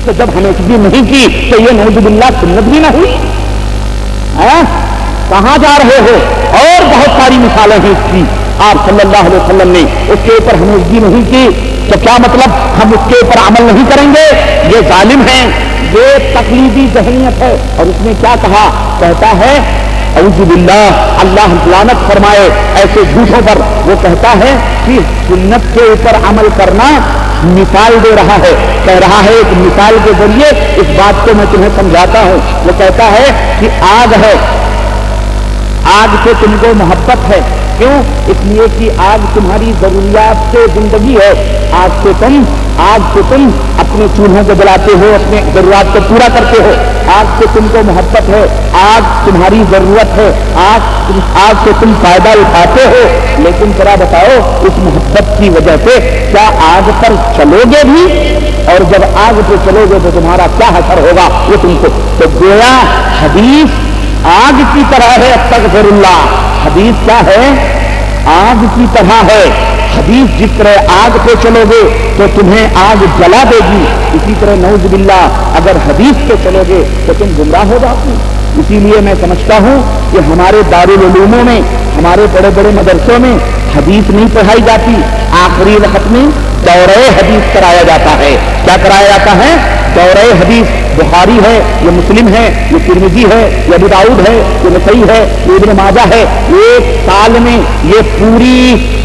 تو جب ہمیشگی نہیں کی تو یہ نعوذ باللہ سنت بھی نہ ہوئی؟ کہاں جا رہے ہو؟ اور بہت ساری مثالیں ہیں اس کی. آپ صلی اللہ علیہ وسلم نے اس کے اوپر ہمیشگی نہیں کی تو کیا مطلب ہم اس کے اوپر عمل نہیں کریں گے؟ یہ ظالم ہیں، یہ تقلیدی ذہنیت ہے. اور اس نے کیا کہا؟ کہتا ہے اعوذ باللہ، اللہ لعنت فرمائے ایسے جھوٹوں پر. وہ کہتا ہے کہ سنت کے اوپر عمل کرنا مثال دے رہا ہے، کہہ رہا ہے ایک مثال کے ذریعے اس بات کو میں تمہیں سمجھاتا ہوں. وہ کہتا ہے کہ آگ ہے، آگ سے تم کو محبت ہے. کیوں؟ اس لیے کہ آگ تمہاری ضروریات سے زندگی ہے. آگ سے تم اپنے چولہوں کو جلاتے ہو، اپنے ضروریات کو پورا کرتے ہو. آگ سے تم کو محبت ہے، آگ تمہاری ضرورت ہے، آگ سے تم فائدہ اٹھاتے ہو. لیکن ذرا بتاؤ اس محبت کی وجہ سے کیا آگ پر چلو گے بھی؟ اور جب آگ پہ چلو گے تو تمہارا کیا اثر ہوگا وہ تم کو. تو گویا حدیث آگ کی طرح ہے. استغفر اللہ. حدیث کیا ہے؟ آگ کی طرح ہے. حدیث جس طرح آگ پہ چلو گے تو تمہیں آگ جلا دے گی، اسی طرح نعوذ باللہ اگر حدیث پہ چلو گے تو تم گمراہ ہو جاتے. اسی لیے میں سمجھتا ہوں کہ ہمارے دارالعلوموں میں، ہمارے بڑے بڑے مدرسوں میں حدیث نہیں پڑھائی جاتی. آخری وقت میں دورہ حدیث کرایا جاتا ہے. کیا کرایا جاتا ہے؟ دورہ حدیث. بخاری ہے، یہ مسلم ہے، یہ ترمذی ہے، یہ ابو داؤد ہے، یہ نسائی ہے، یہ ابن ماجہ ہے. ایک سال میں یہ پوری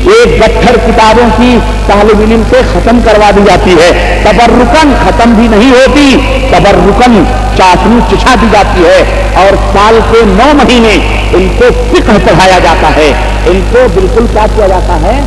ایک گٹھر کتابوں کی طالب علم سے ختم کروا دی جاتی ہے. تبرکن ختم بھی نہیں ہوتی، تبرکن چاشنی چچھا دی جاتی ہے. اور سال کے 9 مہینے ان کو فقہ پڑھایا جاتا ہے. ان کو بالکل کیا کیا جاتا ہے؟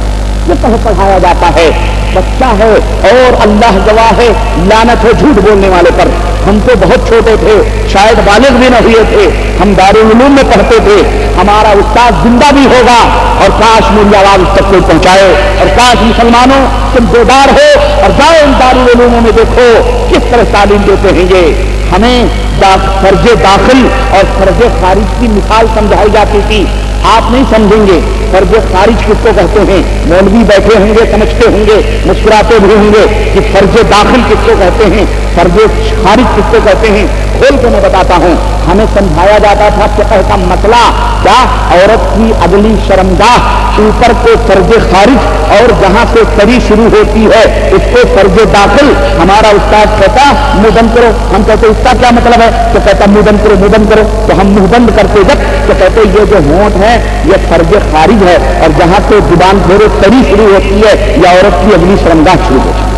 فقہ پڑھایا جاتا ہے. بچہ ہے اور اللہ گواہ ہے، لعنت ہو جھوٹ بولنے والے پر. ہم تو بہت چھوٹے تھے، شاید بالغ بھی نہ ہوئے تھے، ہم دارالعلوم میں پڑھتے تھے. ہمارا استاد زندہ بھی ہوگا اور کاش میری آواز اس تک کوئی پہنچائے. اور کاش مسلمانوں تم بیدار ہو اور جاؤ ان دارالعلوموں میں دیکھو کس طرح تعلیم دیتے ہیں. یہ ہمیں فرض داخل اور فرض خارج کی مثال سمجھائی جاتی تھی. آپ نہیں سمجھیں گے فرض خارج کس کو کہتے ہیں. مولوی بیٹھے ہوں گے، سمجھتے ہوں گے، مسکراتے بھی ہوں گے کہ فرض داخل کس کو کہتے ہیں، فرض خارج کس کو کہتے ہیں. کھول کے میں بتاتا ہوں. ہمیں سمجھایا جاتا تھا فقہ کا مسئلہ کیا؟ عورت کی اگلی شرمگاہ اوپر کو فرض خارج اور جہاں سے سری شروع ہوتی ہے اس کو فرض داخل. ہمارا استاد کہتا منہ بند کرو. ہم کہتے اس کا کیا مطلب ہے؟ تو کہتا منہ بند کرو، منہ بند کرو. تو ہم منہ بند کرتے جب تو کہتے یہ جو ہونٹ ہے یہ فرض خارج ہے، اور جہاں سے زبان پھیرے سری شروع ہوتی ہے یا عورت کی اگلی شرمگاہ شروع ہوتی ہے.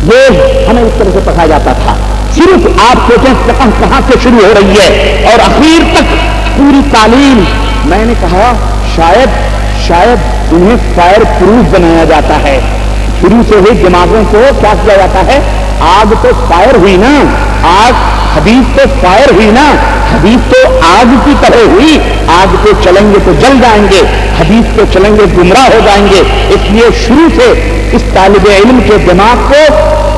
یہ ہمیں اس طرح سے پڑھایا جاتا تھا. صرف آپ سوچیں کہاں سے شروع ہو رہی ہے اور اخیر تک پوری تعلیم. میں نے کہا شاید انہیں فائر پروف بنایا جاتا ہے. شروع سے ہی دماغوں کو کیا کیا جاتا ہے؟ آگ تو فائر ہوئی نا، آگ حدیث تو فائر ہوئی نا، حدیث تو آگ کی طرح ہوئی. آگ پہ چلیں گے تو جل جائیں گے، حدیث پہ چلیں گے گمراہ ہو جائیں گے. اس لیے شروع سے اس طالب علم کے دماغ کو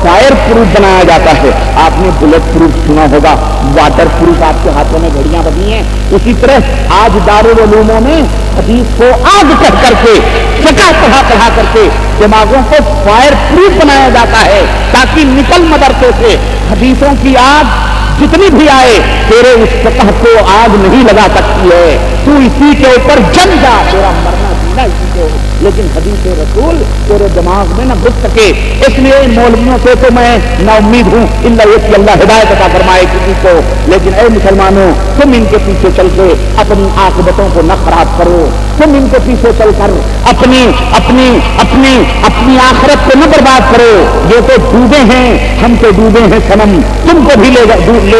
فائر پروف بنایا جاتا ہے. آپ نے بلٹ پروف سنا ہوگا، واٹر پروف آپ کے ہاتھوں میں گھڑیاں بنی ہیں. اسی طرح آج دارالعلوموں میں حدیث کو آگ کہہ کر کے فقہ پڑھا کر کے دماغوں کو فائر پروف بنایا جاتا ہے تاکہ نکل مدرسے سے حدیثوں کی آگ جتنی بھی آئے تیرے اس فقہ کو آگ نہیں لگا سکتی ہے. تو اسی کے اوپر جم جا، تیرا مرنا جینا اسی کے. لیکن حدیث رسول تیرے دماغ میں نہ گھس سکے. اس لیے ان مولویوں سے تو میں نا امید ہوں اللہ یہ کہ اللہ ہدایت عطا فرمائے کسی کو. لیکن اے مسلمانوں تم ان کے پیچھے چل کے اپنی عاقبتوں کو نہ خراب کرو. تم ان کے پیچھے چل کر اپنی اپنی اپنی اپنی آخرت کو نہ برباد کرو. یہ تو ڈوبے ہیں، ہم تو ڈوبے ہیں صنم، تم کو بھی لے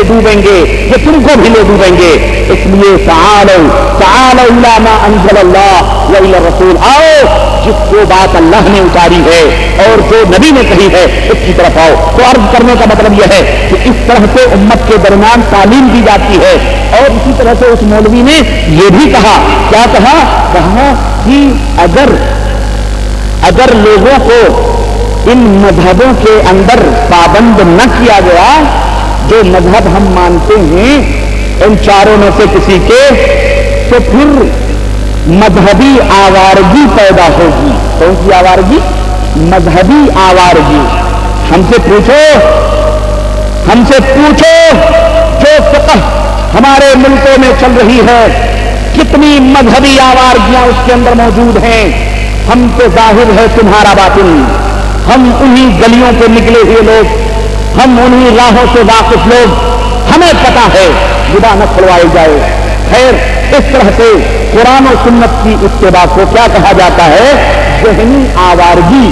ڈوبیں گے، یہ تم کو بھی لے ڈوبیں گے. اس لیے تعالوا الی ما انزل اللہ و الی الرسول. آؤ جس کو بات اللہ نے اتاری ہے اور جو نبی نے کہی ہے اس کی طرف آؤ. تو عرض کرنے کا مطلب یہ ہے کہ اس طرح سے امت کے درمیان تعلیم دی جاتی ہے. اور اسی طرح سے اس مولوی نے یہ بھی کہا، کیا کہا کہ اگر لوگوں کو ان مذہبوں کے اندر پابند نہ کیا گیا، جو مذہب ہم مانتے ہیں ان چاروں میں سے کسی کے، تو پھر مذہبی آوارگی پیدا ہوگی. کون سی آوارگی؟ مذہبی آوارگی. ہم سے پوچھو ہم سے پوچھو جو فقہ ہمارے ملکوں میں چل رہی ہے کتنی مذہبی آوارگیاں اس کے اندر موجود ہیں. ہم تو ظاہر ہے تمہارا باطن. ہم انہی گلیوں کے نکلے ہوئے لوگ, ہم انہی راہوں سے واقف لوگ, ہمیں پتا ہے جدا نہ کھلوائی جائے. خیر, اس طرح سے قرآن و سنت کی اتباع کو کیا کہا جاتا ہے؟ ذہنی آوارگی,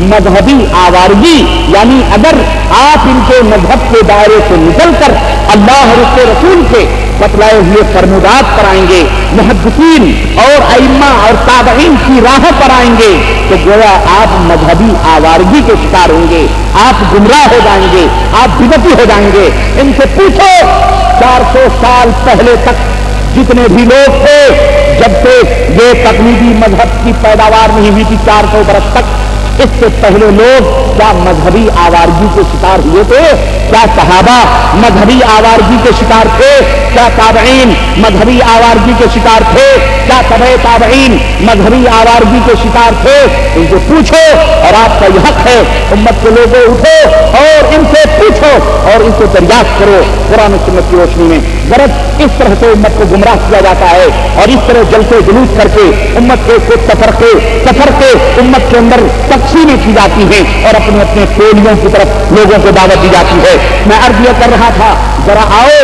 مذہبی آوارگی. یعنی اگر آپ ان کے مذہب کے دائرے سے نکل کر اللہ اور اس کے رسول کے بتلائے ہوئے فرمودات پر آئیں گے, محدثین اور ائمہ اور تابعین کی راہ پر آئیں گے, تو گویا آپ مذہبی آوارگی کے شکار ہوں گے, آپ گمراہ ہو جائیں گے, آپ بدعتی ہو جائیں گے. ان سے پوچھو 400 سال پہلے تک جتنے بھی لوگ تھے, جب سے یہ تقلیدی مذہب کی پیداوار نہیں ہوئی تھی 400 برس تک, اس سے پہلے لوگ کیا مذہبی آوارگی کے شکار ہوئے تھے؟ کیا صحابہ مذہبی آوارگی کے شکار تھے؟ کیا تابعین مذہبی آوارگی کے شکار تھے؟ کیا تبع تابعین مذہبی آوارگی کے شکار تھے؟ ان سے پوچھو, اور آپ کا یہ حق ہے. امت کے لوگوں اٹھو اور ان سے پوچھو اور ان سے دریافت کرو قرآن و سنت کی روشنی میں. غرض اس طرح سے امت کو گمراہ کیا جاتا ہے, اور اس طرح جلسے جلوس کر کے امت کے تفرقے امت کے اندر تقسیمیں کی جاتی ہیں, اور اپنے اپنے ٹولیوں کی طرف لوگوں کو دعوت دی جاتی ہے. میں عرض یہ کر رہا تھا, ذرا آؤ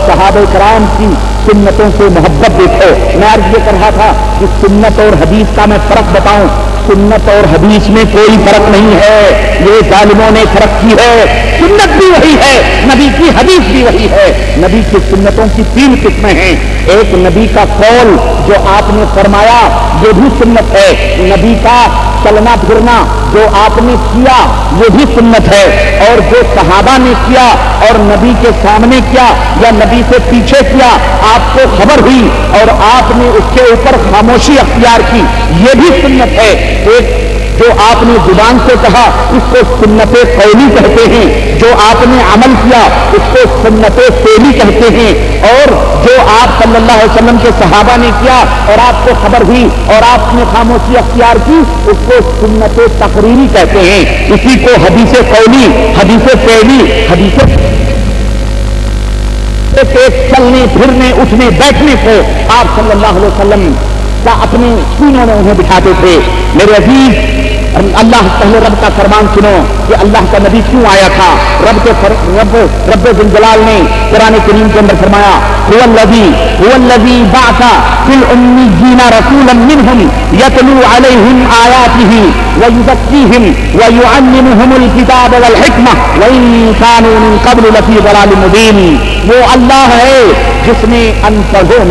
صحابہ کرام کی سنتوں سے محبت دیکھو. میں عرض یہ کر رہا تھا کہ سنت اور حدیث کا میں فرق بتاؤں. سنت اور حدیث میں کوئی فرق نہیں ہے, یہ ظالموں نے فرق کی ہے. سنت بھی وہی ہے, نبی کی حدیث بھی وہی ہے. نبی کی سنتوں کی 3 قسمیں ہیں. ایک نبی کا قول جو آپ نے فرمایا یہ بھی سنت ہے. نبی کا چلنا پھرنا جو آپ نے کیا وہ بھی سنت ہے, اور جو صحابہ نے کیا اور نبی کے سامنے کیا یا نبی سے پیچھے کیا, آپ کو خبر ہوئی اور آپ نے اس کے اوپر خاموشی اختیار کی, یہ بھی سنت ہے. ایک جو آپ نے زبان سے کہا اس کو سنت قولی کہتے ہیں, جو آپ نے عمل کیا اس کو سنت فعلی کہتے ہیں, اور جو آپ صلی اللہ علیہ وسلم کے صحابہ نے کیا اور آپ کو خبر ہوئی اور آپ نے خاموشی اختیار کی اس کو سنت تقریری کہتے ہیں. اسی کو حدیث قولی, حدیث فعلی, حدیث چلنے پھرنے اٹھنے بیٹھنے کو آپ صلی اللہ علیہ وسلم کا اپنے سینوں میں انہیں بٹھاتے تھے. میرے عزیز, اللہ پہلے رب کا فرمان سنو کہ اللہ کا نبی کیوں آیا تھا. رب ذوالجلال نے قرآن کریم کے اندر فرمایا هو الذی بعث فی الامیین رسولا منہم یتلو علیہم آیاتہ ویزکیہم ویعلمہم الکتاب والحکمہ وان کانوا من قبل لفی ضلال مبین. وہ اللہ ہے جس نے ان پڑھوں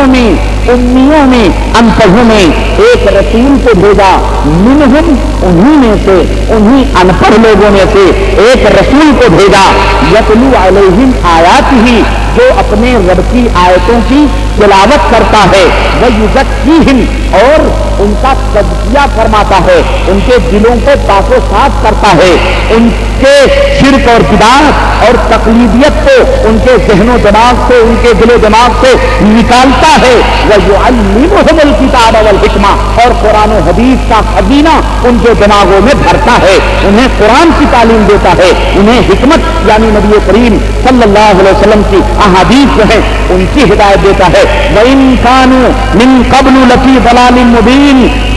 میں امیوں میں ان پڑھوں میں ایک رسول کو بھیجا, منہم انہی میں سے, انہی ان پڑھ لوگوں میں سے ایک رسول کو بھیجا, یتلو علیہم آیاتہ جو اپنے رب کی آیتوں کی تلاوت کرتا ہے, ویزکیہم اور ان کا تزکیہ فرماتا ہے, ان کے دلوں کو پاک و صاف کرتا ہے, ان کے شرک اور بدعت اور تقلیدیت کو ان کے ذہن و دماغ سے, ان کے دل و دماغ سے نکالتا ہے. وَيُعَلِّمُهُمُ الْكِتَابَ وَالْحِكْمَةَ اور قرآن و حدیث کا خزینہ ان کے دماغوں میں بھرتا ہے, انہیں قرآن کی تعلیم دیتا ہے, انہیں حکمت یعنی نبی کریم صلی اللہ علیہ وسلم کی احادیث جو ہیں ان کی ہدایت دیتا ہے. وَإِن كَانُوا مِن قَبْلُ لَفِي ضَلَالٍ مُبِينٍ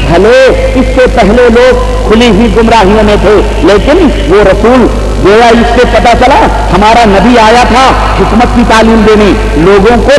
بھلے اس سے پہلے لوگ کھلی ہی گمراہیوں میں تھے, لیکن وہ رسول گویا اس سے پتا چلا ہمارا نبی آیا تھا حکمت کی تعلیم دینے, لوگوں کو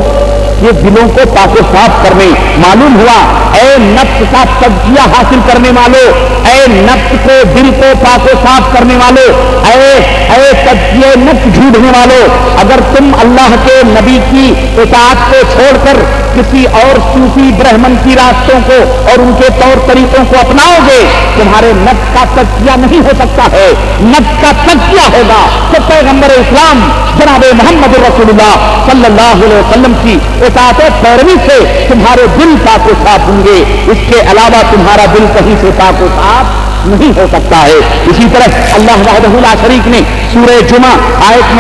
یہ دلوں کو پاک و صاف کرنے. معلوم ہوا اے نفس کا تزکیہ حاصل کرنے والوں, اے نفس کو دل کو پاک و صاف کرنے والوں, اے تزکیہ نفس ڈھونڈنے والوں, اگر تم اللہ کے نبی کی اطاعت کو چھوڑ کر کسی اور صوفی برہمن کی راستوں کو اور ان کے طور طریقوں کو اپناؤ گے, تمہارے نفس کا تزکیہ نہیں ہو سکتا ہے. نفس کا تزکیہ ہوگا تو پیغمبر اسلام جناب محمد رسول اللہ صلی اللہ علیہ وسلم کی اطاعت پیروی سے تمہارے دل پاک و صاف ہوں گے. اس کے علاوہ تمہارا دل کہیں سے پاک و صاف نہیں ہو سکتا ہے۔ اسی طرح اللہ وحدہ لا شریک نے سورہ جمعہ آیت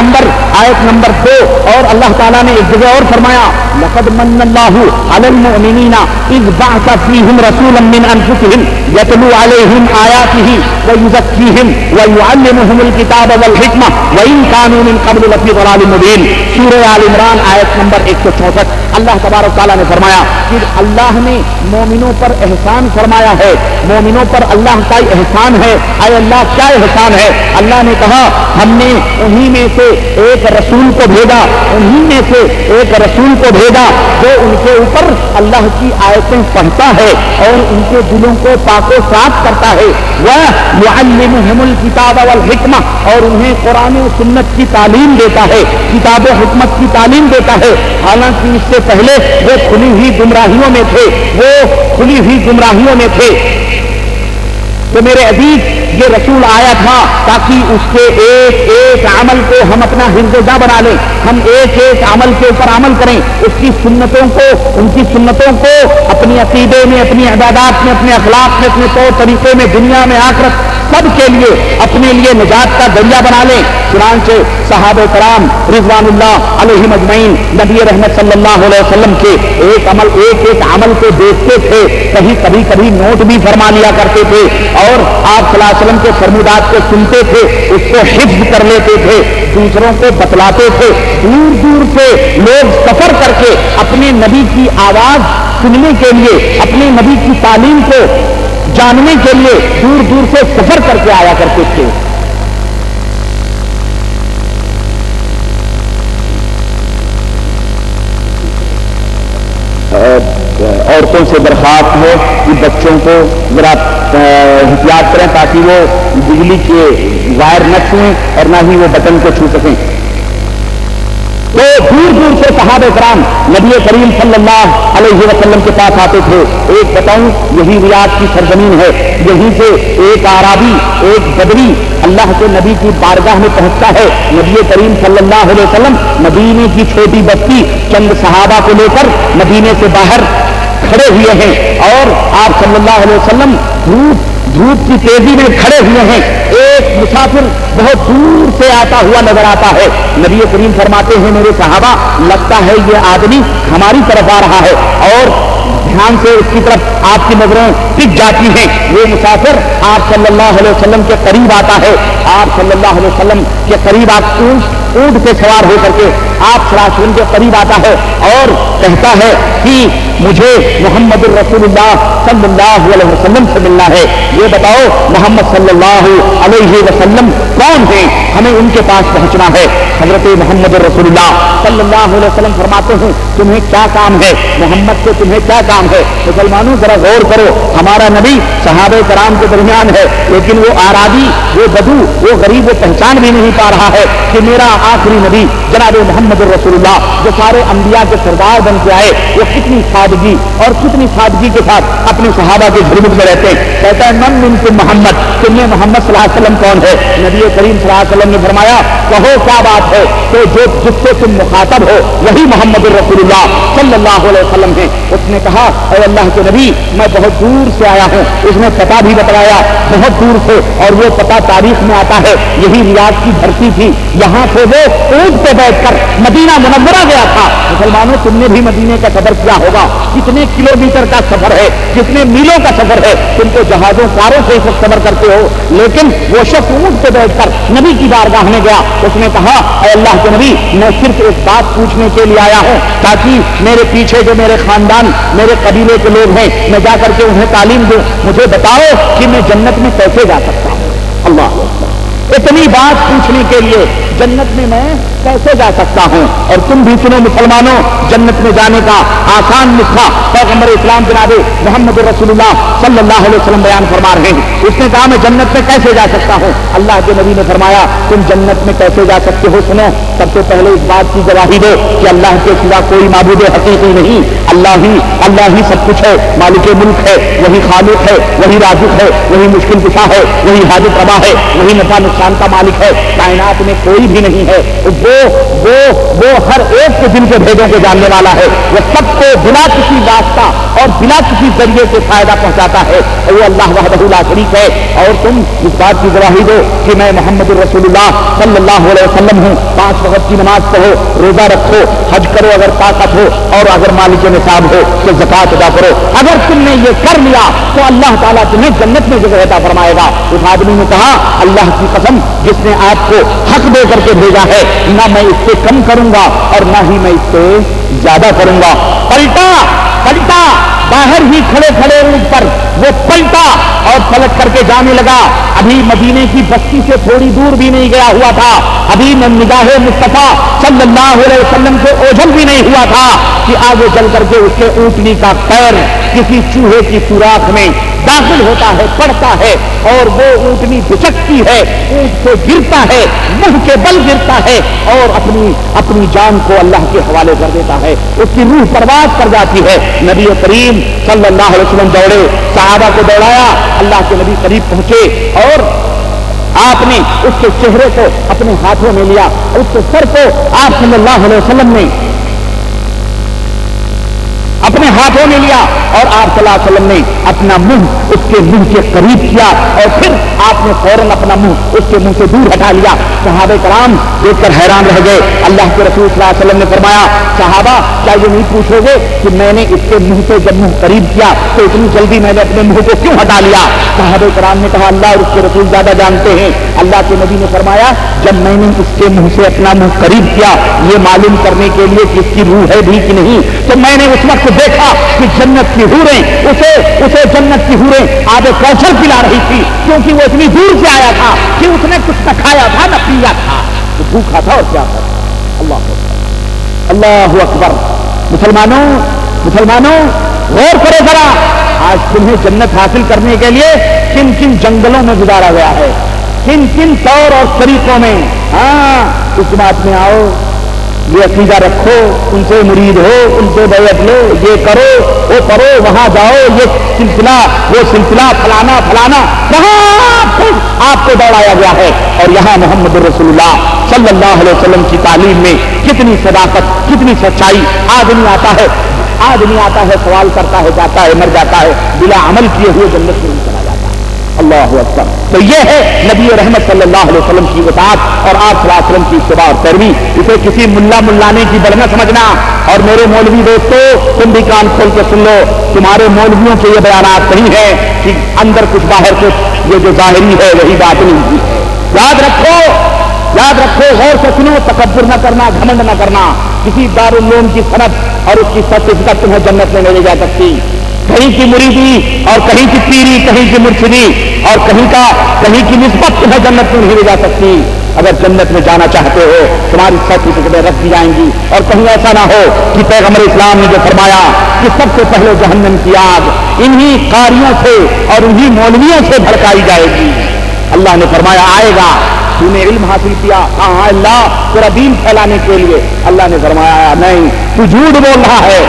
نمبر 2 اور اللہ تعالیٰ نے ایک جگہ اور فرمایا لقد من اللہ علی المؤمنین اذ بعث فیہم رسولا من انفسہم یتلو علیہم آیاتہ ویزکیہم ویعلمہم الکتاب والحکمہ وإن كانوا من قبل لفی ضلال مبین۔ سورہ آل عمران آیت نمبر 164 اللہ تبارک تعالیٰ نے فرمایا کہ اللہ نے مومنوں پر احسان فرمایا ہے، مومنوں پر اللہ کا احسان ہے۔ اے اللہ کیا احسان ہے؟ اللہ نے کہا ہم نے انہی میں سے ایک رسول کو بھیجا، انہی میں سے ایک رسول کو بھیجا جو ان کے اوپر اللہ کی آیتیں پڑھتا ہے اور ان کے دلوں کو پاک و صاف کرتا ہے، وَيُعَلِّمُهُمُ الْكِتَابَ وَالْحِکْمَةَ اور انہیں قرآن و سنت کی تعلیم دیتا ہے، کتاب و حکمت کی تعلیم دیتا ہے۔ حالانکہ اس سے پہلے وہ کھلی ہوئی گمراہیوں میں تھے، تو میرے عزیز یہ رسول آیا تھا تاکہ اس کے ایک ایک عمل کو ہم اپنا حفظ جا بنا لیں، ہم ایک ایک عمل کے اوپر عمل کریں، ان کی سنتوں کو اپنی عقیدے میں، اپنی عبادات میں، اپنے اخلاق میں، اپنے طور طریقے میں، دنیا میں آخرت سب کے لیے اپنے لیے نجات کا ذریعہ بنا لیں۔ چنانچہ صحابہ کرام رضوان اللہ علیہم اجمعین نبی رحمت صلی اللہ علیہ وسلم کے ایک ایک عمل کو دیکھتے تھے، کبھی نوٹ بھی فرما لیا کرتے تھے اور آپ صلی اللہ علیہ وسلم کے فرمودات کو سنتے تھے، اس کو حفظ کر لیتے تھے، دوسروں کو بتلاتے تھے۔ دور دور سے لوگ سفر کر کے اپنے نبی کی آواز سننے کے لیے، اپنے نبی کی تعلیم کو جاننے کے لیے دور دور سے سفر کر کے آیا کرتے تھے۔ عورتوں سے درخواست ہے کہ بچوں کو ذرا احتیاط کریں تاکہ وہ بجلی کے وائر نہ چھوئیں اور نہ ہی وہ بٹن کو چھو سکیں۔ تو دور دور سے صحابہ کرام نبی کریم صلی اللہ علیہ وسلم کے پاس آتے تھے۔ ایک بتاؤں یہی ریاض کی سرزمین ہے، یہیں سے ایک اعرابی، ایک بدری اللہ کے نبی کی بارگاہ میں پہنچتا ہے۔ نبی کریم صلی اللہ علیہ وسلم مدینے کی چھوٹی بستی چند صحابہ کو لے کر مدینے سے باہر کھڑے ہوئے ہیں اور آپ صلی اللہ علیہ وسلم دھوپ کی تیزی میں کھڑے ہوئے ہیں۔ ایک مسافر بہت دور سے آتا ہوا نظر آتا ہے۔ نبی کریم فرماتے ہیں میرے صحابہ لگتا ہے یہ آدمی ہماری طرف آ رہا ہے، اور دھیان سے اس کی طرف آپ کی نظریں ٹک جاتی ہیں۔ وہ مسافر آپ صلی اللہ علیہ وسلم کے قریب آتا ہے، آپ صلی اللہ علیہ وسلم کے قریب اونٹ پہ سوار ہو کر کے آپ صلی اللہ علیہ وسلم کے قریب آتا ہے اور کہتا ہے کہ مجھے محمد الرسول اللہ صلی اللہ علیہ وسلم سے ملنا ہے۔ یہ بتاؤ محمد صلی اللہ علیہ وسلم کون ہیں، ہمیں ان کے پاس پہنچنا ہے۔ حضرت محمد الرسول اللہ صلی اللہ علیہ وسلم فرماتے ہیں تمہیں کیا کام ہے، محمد سے تمہیں کیا کام ہے؟ مسلمانوں ذرا غور کرو، ہمارا نبی صحابہ کرام کے درمیان ہے، لیکن وہ اعرابی، وہ بدو، وہ غریب وہ پہچان بھی نہیں پا رہا ہے کہ میرا آخری نبی جناب محمد الرسول اللہ جو سارے انبیاء کے سردار بن کے آئے، وہ کتنی سادگی اور کتنی سادگی کے ساتھ اپنے صحابہ کے جھرمٹ میں رہتے ہیں۔ کہتا ہے من منکم محمد، تم میں محمد صلی اللہ علیہ وسلم کون ہے؟ نبی کریم صلی اللہ علیہ وسلم نے فرمایا کہو کیا بات ہے، تو جس سے تم مخاطب ہو وہی محمد الرسول اللہ صلی اللہ علیہ وسلم ہے۔ اس نے کہا اے اللہ کے نبی میں بہت دور سے آیا ہوں، اس نے پتہ بھی بتلایا بہت دور سے، اور وہ پتہ تاریخ میں آتا ہے یہی ریاض کی دھرتی تھی، یہاں سے وہ اونٹ پہ بیٹھ کر مدینہ منورہ گیا تھا۔ مسلمانوں تم نے بھی مدینے کا سفر کیا ہوگا، کتنے کلومیٹر کا سفر ہے، کتنے میلوں کا سفر ہے، تم تو جہازوں کاروں سے اس سفر کرتے ہو، لیکن وہ شخص اونٹ پہ بیٹھ کر نبی کی بارگاہ میں گیا۔ اس نے کہا اے اللہ کے نبی میں صرف ایک بات پوچھنے کے لیے آیا ہوں تاکہ میرے پیچھے جو میرے خاندان میرے قبیلے کے لوگ ہیں میں جا کر کے انہیں تعلیم دوں، مجھے بتاؤ کہ میں جنت میں کیسے جا سکتا ہوں۔ اللہ اکبر، اتنی بات پوچھنے کے لیے جنت میں میں کیسے جا سکتا ہوں؟ اور تم بھی سنو مسلمانوں، جنت میں جانے کا آسان نسخہ پیغمبر اسلام جناب محمد رسول اللہ صلی اللہ علیہ وسلم بیان فرما رہے ہیں۔ اس نے کہا میں جنت میں کیسے جا سکتا ہوں؟ اللہ کے نبی نے فرمایا تم جنت میں کیسے جا سکتے ہو سنو، سب سے پہلے اس بات کی گواہی دو کہ اللہ کے سوا کوئی معبود حقیقی نہیں، اللہ ہی سب کچھ ہے، مالک ملک ہے، وہی خالق ہے، وہی رازق ہے، وہی مشکل کشا ہے، وہی حاجت روا ہے، وہی نفع شان کا مالک ہے، کائنات میں کوئی بھی نہیں ہے، وہ ہر ایک کے دل کے بھیدوں کو جاننے والا ہے، وہ سب کو بلا کسی واسطہ اور بلا کسی ذریعے سے فائدہ پہنچاتا ہے، اور وہ اللہ وحدہ لا شریک ہے۔ اور تم اس بات کی گواہی دو کہ میں محمد رسول اللہ صلی اللہ علیہ وسلم ہوں۔ 5 وقت کی نماز پڑھو، روزہ رکھو، حج کرو اگر طاقت ہو، اور اگر مالک نصاب ہو تو زکات ادا کرو۔ اگر تم نے یہ کر لیا تو اللہ تعالیٰ تمہیں جنت میں جگہ عطا فرمائے گا۔ اس آدمی نے کہا اللہ کی قسم جس نے آپ کو حق دے کر کے بھیجا ہے، نہ میں اس سے کم کروں گا اور نہ ہی میں اس سے زیادہ کروں گا۔ پلٹا باہر ہی کھڑے کھڑے اونٹ پر وہ پلٹا اور پلٹ کر کے جانے لگا۔ ابھی مدینے کی بستی سے تھوڑی دور بھی نہیں گیا ہوا تھا، ابھی نگاہ مصطفیٰ صلی اللہ علیہ وسلم کو اوجھل بھی نہیں ہوا تھا کہ آگے چل کر کے اس کے اونٹنی کا پیر کسی چوہے کی سوراخ میں داخل ہوتا ہے، پڑتا ہے، اور وہ اونٹنی بچکتی ہے، اونٹ سے گرتا ہے، منہ کے بل گرتا ہے اور اپنی جان کو اللہ کے حوالے کر دیتا ہے، اس کی روح پرواز کر جاتی ہے۔ نبی کریم صلی اللہ علیہ وسلم دوڑے، صحابہ کو دوڑایا، اللہ کے نبی قریب پہنچے اور آپ نے اس کے چہرے کو اپنے ہاتھوں میں لیا، اس کے سر کو آپ صلی اللہ علیہ وسلم نے اپنے ہاتھوں میں لیا اور آپ صلی اللہ علیہ وسلم نے اپنا منہ اس کے منہ کے قریب کیا اور پھر آپ نے فوراً اپنا منہ اس کے منہ سے دور ہٹا لیا۔ صحابہ کرام دیکھ کر حیران رہ گئے۔ اللہ کے رسول صلی اللہ علیہ وسلم نے فرمایا صحابہ کیا یہ نہیں پوچھو گے کہ میں نے اس کے منہ سے جب منہ قریب کیا تو اتنی جلدی میں نے اپنے منہ کو کیوں ہٹا لیا؟ صحابہ کرام نے کہا اللہ اور اس کے رسول زیادہ جانتے ہیں۔ اللہ کے نبی نے فرمایا جب میں نے اس کے منہ سے اپنا منہ قریب کیا یہ معلوم کرنے کے لیے کہ اس کی روح ہے بھی کہ نہیں، تو میں نے اس وقت دیکھا کہ جنت کی حوریں اسے جنت کی حوریں آب کوثر پلا رہی تھی، کیونکہ وہ اتنی دور سے آیا تھا کہ اس نے کچھ نہ کھایا تھا نہ پیا تھا، وہ بھوکا تھا اور کیا تھا۔ اللہ اکبر۔ مسلمانوں غور کرو ذرا، آج تمہیں جنت حاصل کرنے کے لیے کن کن جنگلوں میں گزارا گیا ہے، کن کن طور اور طریقوں میں۔ ہاں اس بات میں آؤ، یہ عقیدہ رکھو، ان سے مرید ہو، ان سے بیعت لو، یہ کرو وہ کرو، وہاں جاؤ، یہ سلسلہ وہ سلسلہ، فلانا وہاں آپ کو دوڑایا گیا ہے۔ اور یہاں محمد رسول اللہ صلی اللہ علیہ وسلم کی تعلیم میں کتنی صداقت، کتنی سچائی۔ آدمی آتا ہے سوال کرتا ہے، جاتا ہے، مر جاتا ہے، بلا عمل کیے ہوئے جنت میں چلا جاتا ہے۔ اللہ اکبر۔ تو یہ ہے نبی رحمت صلی اللہ علیہ وسلم کی اطاعت اور آپ صلی اللہ علیہ وسلم کی اتباع اور پیروی۔ اسے کسی ملانے کی بڑھ نہ سمجھنا۔ اور میرے مولوی دوستو تم بھی کان کھول کے سن لو، تمہارے مولویوں کے یہ بیانات نہیں ہے کہ اندر کچھ باہر کچھ، یہ جو ظاہری ہے وہی باطنی ہے۔ یاد رکھو، غور سے سنو، تکبر نہ کرنا، گھمنڈ نہ کرنا۔ کسی دارالعلوم کی صنعت اور اس کی سرٹیفکیٹ تمہیں جنت میں نہیں لے جا سکتی۔ کہیں کی مریدی اور کہیں کی پیری، کہیں کی مرشدی اور کہیں کی نسبت تمہیں جنت میں نہیں لے جا سکتی۔ اگر جنت میں جانا چاہتے ہو تمہاری سرٹیفکیٹیں رکھ دی جائیں گی، اور کہیں ایسا نہ ہو کہ پیغمبر اسلام نے جو فرمایا کہ سب سے پہلے جہنم کی آگ انہی قاریوں سے اور انہی مولویوں سے بھڑکائی جائے گی۔ اللہ نے فرمایا آئے گا، تو نے علم حاصل کیا، ہاں اللہ تیرا دین پھیلانے کے لیے۔ اللہ نے فرمایا نہیں، تو جھوٹ بول رہا ہے،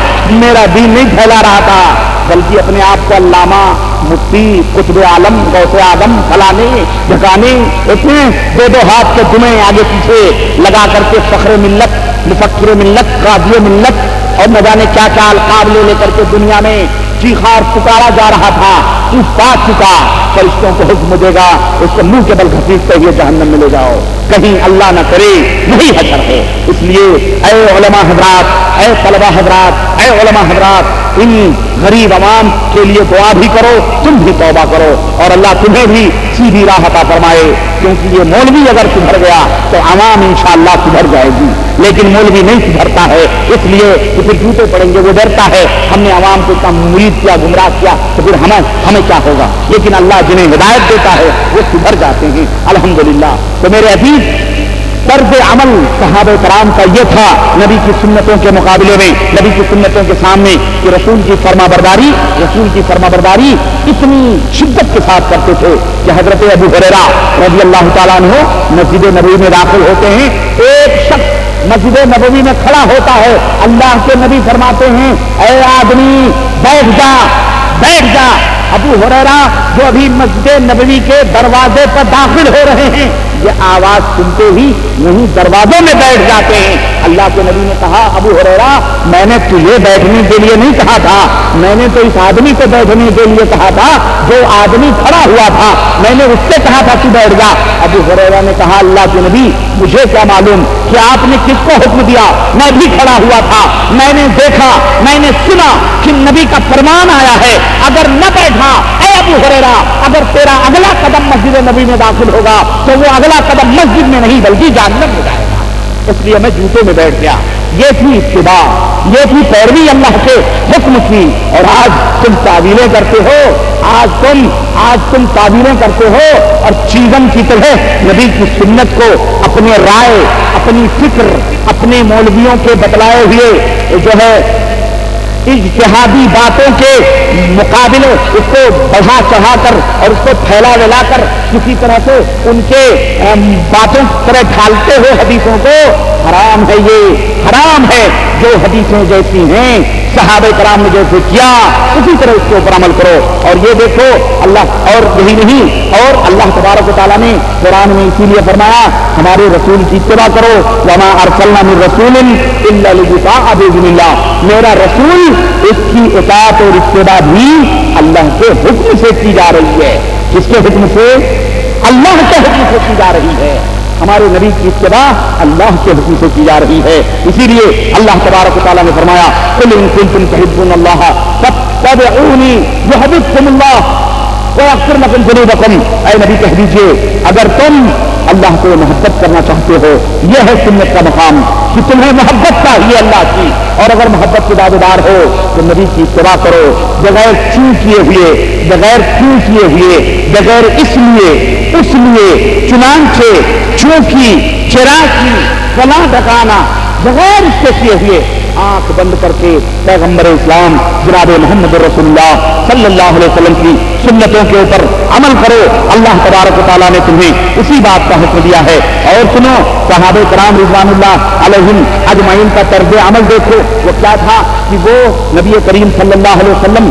میرا دین نہیں پھیلا رہا تھا، بلکہ اپنے آپ کو علامہ، مفتی، قطب عالم، غوث اعظم، فلانے ڈھکانے اتنے دو ہاتھ کے دمیں آگے پیچھے لگا کر کے فخر ملت، مفکر ملت، قاضی ملت اور نہ جانے کیا کیا القاب لے کر کے دنیا میں چیخار پکارا جا رہا تھا۔ تو پا چکا، فرشتوں کو حکم دے گا اس کو منہ کے بل گھسیٹتے ہوئے جہنم میں لے جاؤ، کہیں اللہ نہ کرے وہی حشر ہے۔ اس لیے اے علماء حضرات، اے طلبہ حضرات، اے علماء حضرات، ان غریب عوام کے لیے دعا بھی کرو، تم بھی توبہ کرو اور اللہ تمہیں بھی سیدھی راہ عطا فرمائے، کیونکہ یہ مولوی اگر سدھر گیا تو عوام انشاءاللہ سدھر جائے گی، لیکن مولوی نہیں سدھرتا ہے، اس لیے کہ پھر جوتے پڑیں گے، وہ ڈرتا ہے ہم نے عوام کو اتنا مرید کیا، گمراہ کیا تو پھر ہمیں کیا ہوگا، لیکن اللہ جنہیں ہدایت دیتا ہے وہ سدھر جاتے ہیں الحمدللہ۔ تو میرے عزیز طرز عمل صحابہ کرام کا یہ تھا نبی کی سنتوں کے مقابلے میں، نبی کی سنتوں کے سامنے، کہ رسول کی فرما برداری اتنی شدت کے ساتھ کرتے تھے کہ حضرت ابو ہریرہ رضی اللہ تعالیٰ عنہ مسجد نبوی میں داخل ہوتے ہیں، ایک شخص مسجد نبوی میں کھڑا ہوتا ہے، اللہ کے نبی فرماتے ہیں اے آدمی بیٹھ جا، ابو ہریرہ جو ابھی مسجد نبوی کے دروازے پر داخل ہو رہے ہیں، یہ آواز سنتے ہی وہیں دروازوں میں بیٹھ جاتے ہیں۔ اللہ کے نبی نے کہا ابو ہریرہ میں نے تجھے بیٹھنے کے لیے نہیں کہا تھا، میں نے تو اس آدمی کو بیٹھنے کے لیے کہا تھا جو آدمی کھڑا ہوا تھا، میں نے اس سے کہا تھا تو بیٹھ جا۔ ابو ہریرہ نے کہا اللہ کے نبی مجھے کیا معلوم کہ آپ نے کس کو حکم دیا، میں بھی کھڑا ہوا تھا، میں نے دیکھا، میں نے سنا کہ نبی کا فرمان آیا ہے اگر نہ بیٹھا اے ابو ہریرہ، اگر تیرا اگلا قدم مسجد نبی میں داخل ہوگا تو وہ اگلا قدم مسجد میں نہیں بلکہ جہنم میں جائے گا، اس لیے میں جوتے میں بیٹھ گیا۔ یہ تھی اتباع، یہ تھی پیروی اللہ کے حکم کی۔ اور آج تم تعویلیں کرتے ہو، آج تم تعویلیں کرتے ہو اور چیزن کی طرح نبی کی سنت کو اپنے رائے، اپنی فکر، اپنے مولویوں کے بتلائے ہوئے جو ہے اجتہادی باتوں کے مقابلے اس کو بڑھا چڑھا کر اور اس کو پھیلا ولا کر کسی طرح سے ان کے باتوں کی طرح ڈھالتے ہو حدیثوں کو، حرام ہے، یہ حرام ہے۔ جو حدیثیں جیسی ہیں صحابہ کرام نے جیسے کیا اسی طرح اس کے اوپر عمل کرو۔ اور یہ دیکھو اللہ، اور یہی نہیں، اور اللہ تبارک و تعالیٰ نے قرآن میں اسی لیے فرمایا ہمارے رسول کی اتباع کرو، وما ارسلنا من رسول الا لیطاع باذن اللہ، میرا رسول اس کی اطاعت اور اتباع بھی اللہ کے حکم سے کی جا رہی ہے۔ کس کے حکم سے؟ اللہ کے حکم سے کی جا رہی ہے۔ ہمارے نبی کی اتباع اللہ کے حکم سے کی جا رہی ہے۔ اسی لیے اللہ تبارک و تعالیٰ نے فرمایا قل ان کنتم تحبون اللہ فاتبعونی یحببکم اللہ ویغفر لکم ذنوبکم، اے نبی کہہ دیجیے اگر تم اللہ کو محبت کرنا چاہتے ہو، یہ ہے سنت کا مقام کہ تمہیں محبت چاہیے اللہ کی، اور اگر محبت کے دعویدار ہو تو نبی کی اتباع کرو، بغیر کیوں کیے ہوئے، بغیر اس لیے چنانچہ چونکی چراکی فلاں ڈکانا، بغیر اس کے کیے ہوئے آنکھ بند کر کے پیغمبر اسلام جناب محمد رسول اللہ صلی اللہ علیہ وسلم کی سنتوں کے اوپر عمل کرو۔ اللہ تبارک و تعالیٰ نے تمہیں اسی بات کا حکم دیا ہے۔ اور سنو صحابہ کرام رضوان اللہ علیہم اجمعین کا طرز عمل دیکھو، وہ کیا تھا کہ وہ نبی کریم صلی اللہ علیہ وسلم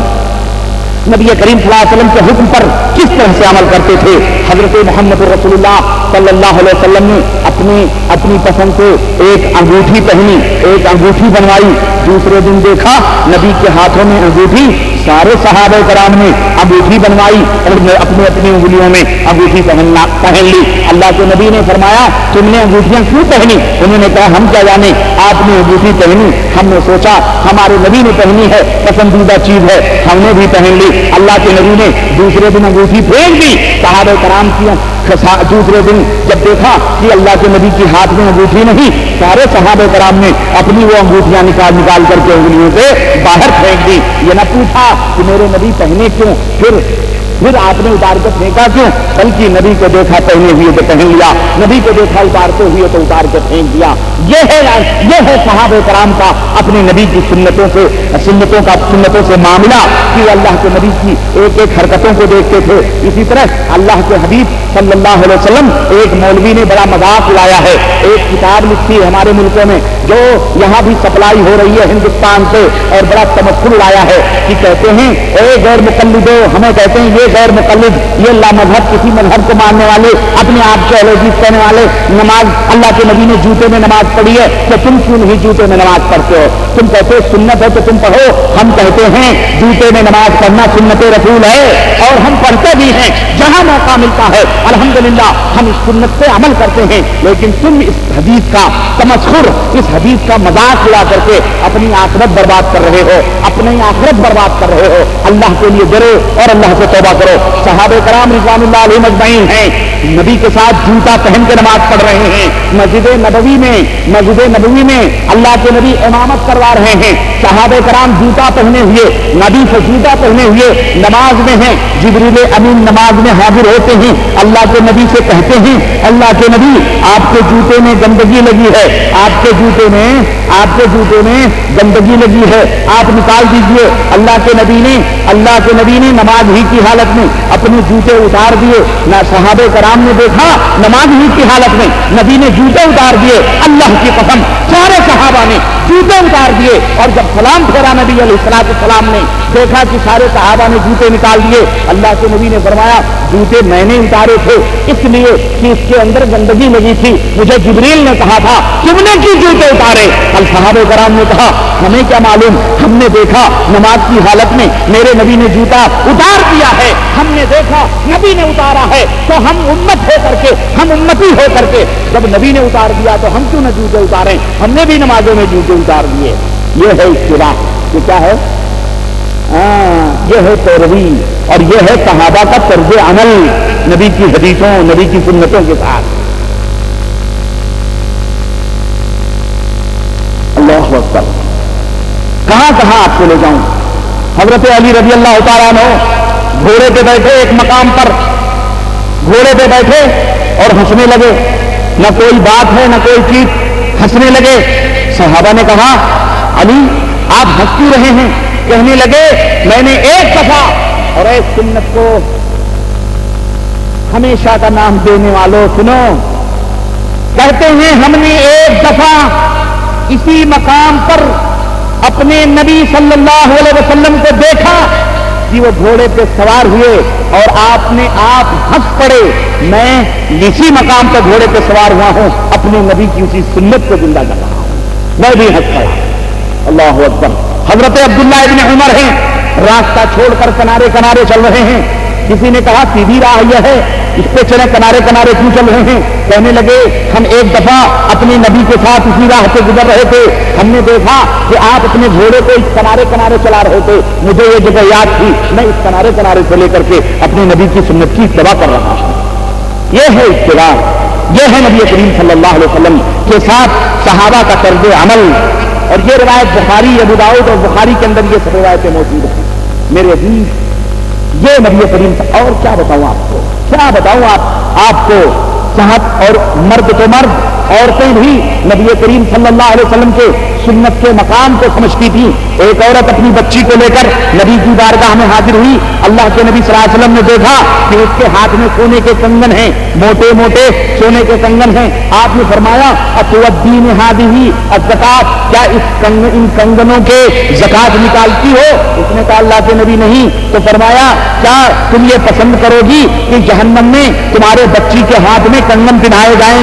کے حکم پر کس طرح سے عمل کرتے تھے۔ حضرت محمد رسول اللہ صلی اللہ علیہ وسلم نے اپنی پسند سے ایک انگوٹھی پہنی، ایک انگوٹھی بنوائی، دوسرے دن دیکھا نبی کے ہاتھوں میں انگوٹھی، سارے صحابہ کرام نے انگوٹھی بنوائی اور اپنی انگلیوں میں انگوٹھی پہن لی۔ اللہ کے نبی نے فرمایا تم نے انگوٹھیاں کیوں پہنی؟ انہوں نے کہا ہم کیا جانے، آپ نے انگوٹھی پہنی، ہم نے سوچا ہمارے نبی نے پہنی ہے، پسندیدہ چیز ہے، ہم نے بھی پہن لی۔ اللہ کے نبی نے دوسرے دن انگوٹھی پھینک دی۔ صحابہ کرام کی دوسرے دن جب دیکھا کہ اللہ کے نبی کے ہاتھ میں انگوٹھی نہیں، سارے صحابہ کرام نے اپنی وہ انگوٹھیاں نکال کر کے انگلیوں سے باہر پھینک دی۔ یہ نہ پوچھا کہ میرے نبی پہنے کیوں، پھر آپ نے اتار کے پھینکا کیوں، بلکہ نبی کو دیکھا پہنے ہوئے تو پہن لیا، نبی کو دیکھا اتارتے ہوئے تو اتار کے پھینک دیا۔ یہ ہے صحابہ کرام کا اپنے نبی کی سنتوں سے معاملہ کہ اللہ کے نبی کی ایک ایک حرکتوں کو دیکھتے تھے۔ اسی طرح اللہ کے حبیب صلی اللہ علیہ وسلم، ایک مولوی نے بڑا مذاق اڑایا ہے، ایک کتاب لکھی ہے ہمارے ملکوں میں جو یہاں بھی سپلائی ہو رہی ہے ہندوستان سے، اور بڑا تمسخر اڑایا ہے کہ کہتے ہیں اے غیر مقلدو، ہمیں کہتے ہیں یہ غیر مقلد، یہ لا مذہب کسی مذہب کو ماننے والے، اپنے آپ کے اہل حدیث کہنے والے، نماز اللہ کے نبی نے جوتے میں نماز پڑھی ہے تو تم کیوں نہیں جوتے میں نماز پڑھتے ہو؟ تم کہتے ہو سنت ہے تو تم پڑھو، ہم کہتے ہیں جوتے میں نماز پڑھنا سنت رسول ہے اور ہم پڑھتے بھی ہیں، جہاں موقع ملتا ہے الحمدللہ ہم اس سنت پہ عمل کرتے ہیں۔ لیکن تم اس حدیث کا تمسخر، اس حدیث کا مذاق اڑا کر کے اپنی آخرت برباد کر رہے ہو، اپنی آخرت برباد کر رہے ہو۔ اللہ کے لیے ڈرو اور اللہ سے توبہ کرو۔ صحابہ کرام رضوان اللہ علیہم اجمعین ہیں، نبی کے ساتھ جوتا پہن کے نماز پڑھ رہے ہیں، مسجد نبوی میں اللہ کے نبی امامت کروا رہے ہیں، صحابہ کرام جوتا پہنے ہوئے، نبی سے جوتا پہنے ہوئے نماز میں ہیں، جبریل امین نماز میں حاضر ہوتے ہیں، اللہ کے نبی سے کہتے ہیں اللہ کے نبی آپ کے جوتے میں گندگی لگی ہے، آپ کے جوتے میں گندگی لگی ہے، آپ نکال دیجئے۔ اللہ کے نبی نے نماز ہی کی حالت حالت میں اپنے جوتے اتار دیے. نہ صحابہ کرام نے دیکھا نماز ہی کی حالت میں نبی نے جوتے اتار دیے. اللہ کی قسم سارے صحابہ نے جوتے اتار دیے. اور جب سلام پھیرا نبی علیہ السلام نے دیکھا کہ سارے صحابہ نے جوتے نکال دیے. اللہ کے نبی نے فرمایا جوتے میں نے اتارے تھے اس لیے کہ اس کے اندر گندگی لگی تھی, مجھے جبریل نے کہا تھا تم نے کیوں جوتے اتارے؟ اب صحابہ کرام نے کہا ہمیں کیا معلوم, ہم نے دیکھا نماز کی حالت میں میرے نبی نے جوتا اتار دیا ہے, ہم نے دیکھا نبی نے اتارا ہے تو ہم امت ہو کر کے, ہم امتی ہو کر کے جب نبی نے اتار دیا تو ہم کیوں نہ جوتے اتاریں, ہم نے بھی نمازوں میں جوتے اتار دیے. یہ ہے اتباع. یہ کیا ہے؟ یہ ہے پیروی اور یہ ہے صحابہ کا طرز عمل نبی کی حدیثوں نبی کی سنتوں کے ساتھ. اللہ اکبر. کہاں کہاں آپ کو لے جاؤں. حضرت علی رضی اللہ تعالیٰ عنہ گھوڑے پہ بیٹھے ایک مقام پر, گھوڑے پہ بیٹھے اور ہنسنے لگے. نہ کوئی بات ہے نہ کوئی چیز, ہنسنے لگے. صحابہ نے کہا علی آپ ہنس کیوں رہے ہیں؟ کہنے لگے میں نے ایک دفعہ, اور ایک سنت کو ہمیشہ کا نام دینے والوں سنو, کہتے ہیں ہم نے ایک دفعہ اسی مقام پر اپنے نبی صلی اللہ علیہ وسلم کو دیکھا کہ وہ گھوڑے پہ سوار ہوئے اور آپ ہنس پڑے. میں اسی مقام پہ گھوڑے پہ سوار ہوا ہوں, اپنے نبی کی اسی سنت کو زندہ کر رہا ہوں, میں بھی ہنس پڑا. اللہ اکبر. حضرت عبداللہ ابن عمر ہیں, راستہ چھوڑ کر کنارے کنارے چل رہے ہیں. کسی نے کہا سیدھی راہ یہ ہے, اس پہ چلے, کنارے کنارے کیوں چل رہے ہیں؟ کہنے لگے ہم ایک دفعہ اپنے نبی کے ساتھ اسی راہ سے گزر رہے تھے, ہم نے دیکھا کہ آپ اپنے گھوڑے کو اس کنارے کنارے چلا رہے تھے, مجھے یہ جگہ یاد تھی, میں اس کنارے کنارے سے لے کر کے اپنے نبی کی سنت کی اتباع کر رہا ہوں. یہ ہے اتباع. یہ ہے نبی کریم صلی اللہ علیہ وسلم کے ساتھ صحابہ کا طرز عمل. اور یہ روایت بخاری, ابو داؤد اور بخاری کے اندر یہ سب روایتیں موجود ہیں. میرے عزیز یہ نبی کریم اور کیا بتاؤں آپ کو, کیا بتاؤں آپ کو. صحت اور مرد تو مرد, عورتیں بھی نبی کریم صلی اللہ علیہ وسلم کے سنت کے مقام کو سمجھتی تھی. ایک عورت اپنی بچی کو لے کر نبی کی بارگاہ میں حاضر ہوئی. اللہ کے نبی صلی اللہ علیہ وسلم نے دیکھا کہ اس کے ہاتھ میں سونے کے کنگن ہیں, موٹے موٹے سونے کے کنگن ہیں. آپ نے فرمایا اتودین ہذہ الزکات, کیا ان کنگنوں کے زکات نکالتی ہو؟ اس نے کہا اللہ کے نبی نہیں. تو فرمایا کیا تم یہ پسند کرو گی کہ جہنم میں تمہارے بچی کے ہاتھ میں کنگن پہنائے جائیں,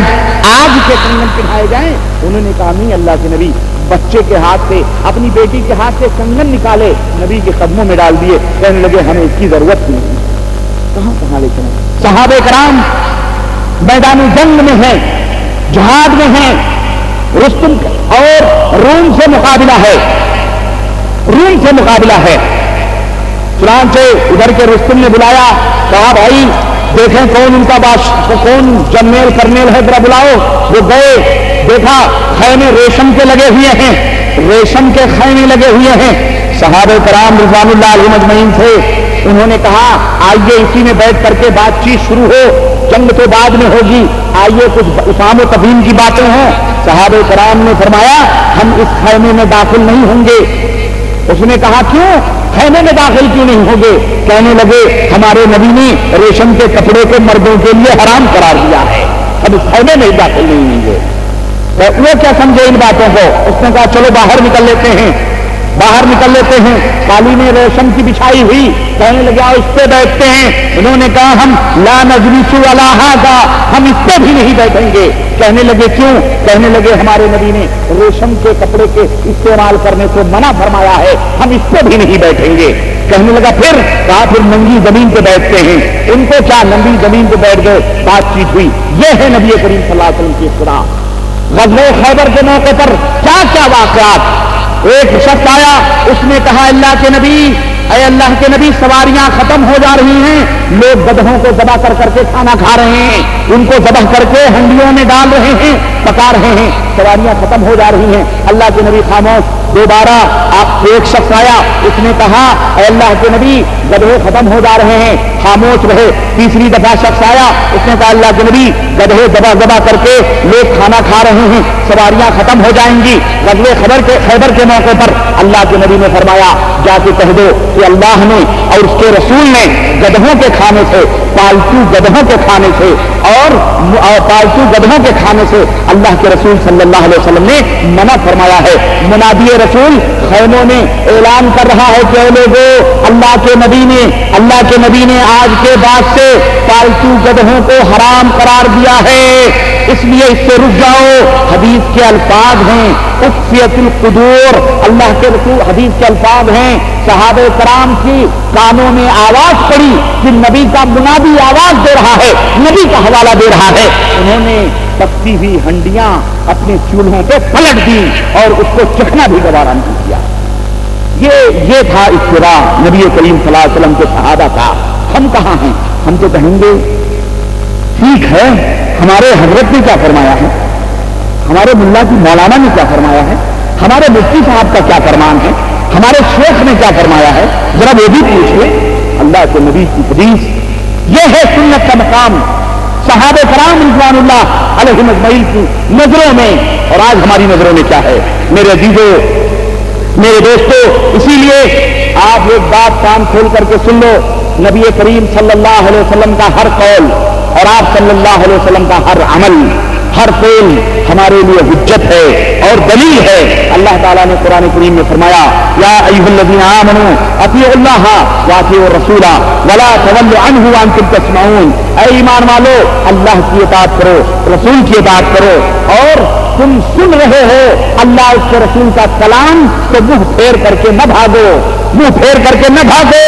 آگ کے کنگن پہنائے جائیں؟ انہوں نے کہا نہیں اللہ کے نبی. بچے کے ہاتھ سے, اپنی بیٹی کے ہاتھ سے کنگن نکالے, نبی کے قدموں میں ڈال دیے. کہنے لگے ہمیں اس کی ضرورت نہیں. کہاں کہاں لے چلیں. صحابہ کرام میدان جنگ میں ہیں, جہاد میں ہیں. رستم اور روم سے مقابلہ ہے, روم سے مقابلہ ہے. چنانچہ ادھر کے رستم نے بلایا, کہا بھائی دیکھیں کون ان کا کون جنرل کرنیل ہے, ذرا بلاؤ. وہ گئے, دیکھا خیمے ریشم کے لگے ہوئے ہیں, ریشم کے خیمے لگے ہوئے ہیں. صحابہ کرام رضوان اللہ علیہم اجمعین تھے. انہوں نے کہا آئیے اسی میں بیٹھ کر کے بات چیت شروع ہو, جنگ تو بعد میں ہوگی, آئیے کچھ اسام و تفہیم کی باتیں ہوں. صحابہ کرام نے فرمایا ہم اس خیمے میں داخل نہیں ہوں گے. اس نے کہا کیوں خیمے میں داخل کیوں نہیں ہوں گے؟ کہنے لگے ہمارے نبی نے ریشم کے کپڑے کو مردوں کے لیے حرام قرار دیا ہے, اب اس خیمے میں داخل نہیں ہوں گے. تو وہ کیا سمجھے ان باتوں کو؟ اس نے کہا چلو باہر نکل لیتے ہیں, باہر نکل لیتے ہیں. قالین ریشم کی بچھائی ہوئی, کہنے لگے اس پہ بیٹھتے ہیں. انہوں نے کہا ہم لا نجلس ولا ھذا, ہم اس پہ بھی نہیں بیٹھیں گے. کہنے لگے کیوں؟ کہنے لگے ہمارے نبی نے ریشم کے کپڑے کے استعمال کرنے سے منع فرمایا ہے, ہم اس پہ بھی نہیں بیٹھیں گے. کہنے لگا پھر, کہا پھر ننگی زمین پہ بیٹھتے ہیں. ان کو کیا ننگی زمین پہ بیٹھ گئے, بات چیت ہوئی. یہ ہے نبی کریم صلی اللہ علیہ وسلم کی اقتدا. غزوہ خیبر کے موقع پر کیا کیا واقعات. ایک شخص آیا, اس نے کہا اللہ کے نبی, اے اللہ کے نبی سواریاں ختم ہو جا رہی ہیں, لوگ گدھوں کو ذبح کر کے کھانا کھا رہے ہیں, ان کو ذبح کر کے ہنڈیوں میں ڈال رہے ہیں, پکا رہے ہیں. سواریاں ختم ہو جا رہی ہیں، اللہ کے نبی خاموش۔ دوبارہ آپ ایک شخص آیا، اس نے کہا اے اللہ کے نبی گدھے ختم ہو جا رہے ہیں، خاموش رہے۔ تیسری دفعہ شخص آیا، اس نے کہا اللہ کے نبی گدھے ذبح کر کے لوگ کھانا کھا رہے ہیں، سواریاں ختم ہو جائیں گی۔ غزوہ خیبر کے موقع پر اللہ کے نبی نے فرمایا جا کے کہہ دو کہ اللہ نے اور اس کے رسول نے گدھوں کے کھانے سے، پالتو گدھوں کے کھانے سے اور پالتو گدھوں کے کھانے سے اللہ کے رسول صلی اللہ علیہ وسلم نے منع فرمایا ہے۔ منادی رسول خیموں میں اعلان کر رہا ہے کہ اے لوگوں، اللہ کے نبی نے آج کے بعد سے پالتو گدھوں کو حرام قرار دیا ہے، اس لیے اس سے رک جاؤ۔ حدیث کے الفاظ ہیں اخفیت القدور، اللہ کے رسول حدیث کے الفاظ ہیں، صحابہ کرام کی کانوں میں آواز پڑی کہ نبی کا منادی آواز دے رہا ہے، نبی کا حوالہ دے رہا ہے، انہوں نے پکتی ہوئی ہنڈیاں اپنے چولہوں پہ پلٹ دی اور اس کو چکھنا بھی گوارا نہیں کیا۔ یہ تھا اتباع نبی کریم صلی اللہ علیہ وسلم کے صحابہ کا۔ ہم کہاں ہیں؟ ہم تو کہیں گے ٹھیک ہے، ہمارے حضرت نے کیا فرمایا ہے، ہمارے ملا کی مولانا نے کیا فرمایا ہے، ہمارے مفتی صاحب کا کیا فرمان ہے، ہمارے شیخ نے کیا فرمایا ہے، ذرا وہ بھی پوچھئے۔ اللہ کے نبی کی حدیث، یہ ہے سنت کا مقام صحابہ کرام رضوان اللہ علیہم اجمعین کی نظروں میں، اور آج ہماری نظروں میں کیا ہے؟ میرے عزیزوں، میرے دوستوں، اسی لیے آپ ایک بات کان کھول کر کے سن لو، نبی کریم صلی اللہ علیہ وسلم کا ہر قول اور آپ صلی اللہ علیہ وسلم کا ہر عمل، ہر فعل ہمارے لیے حجت ہے اور دلیل ہے۔ اللہ تعالیٰ نے قرآن کریم میں فرمایا یا ایھا الذین آمنوا اطیعوا اللہ واطیعوا الرسول ولا تولوا عنہ وانتم تسمعون، اے ایمان والو اللہ کی اطاعت کرو، رسول کی اطاعت کرو، اور تم سن رہے ہو اللہ اس کے رسول کا کلام تو منہ پھیر کر کے نہ بھاگو، منہ پھیر کر کے نہ بھاگو،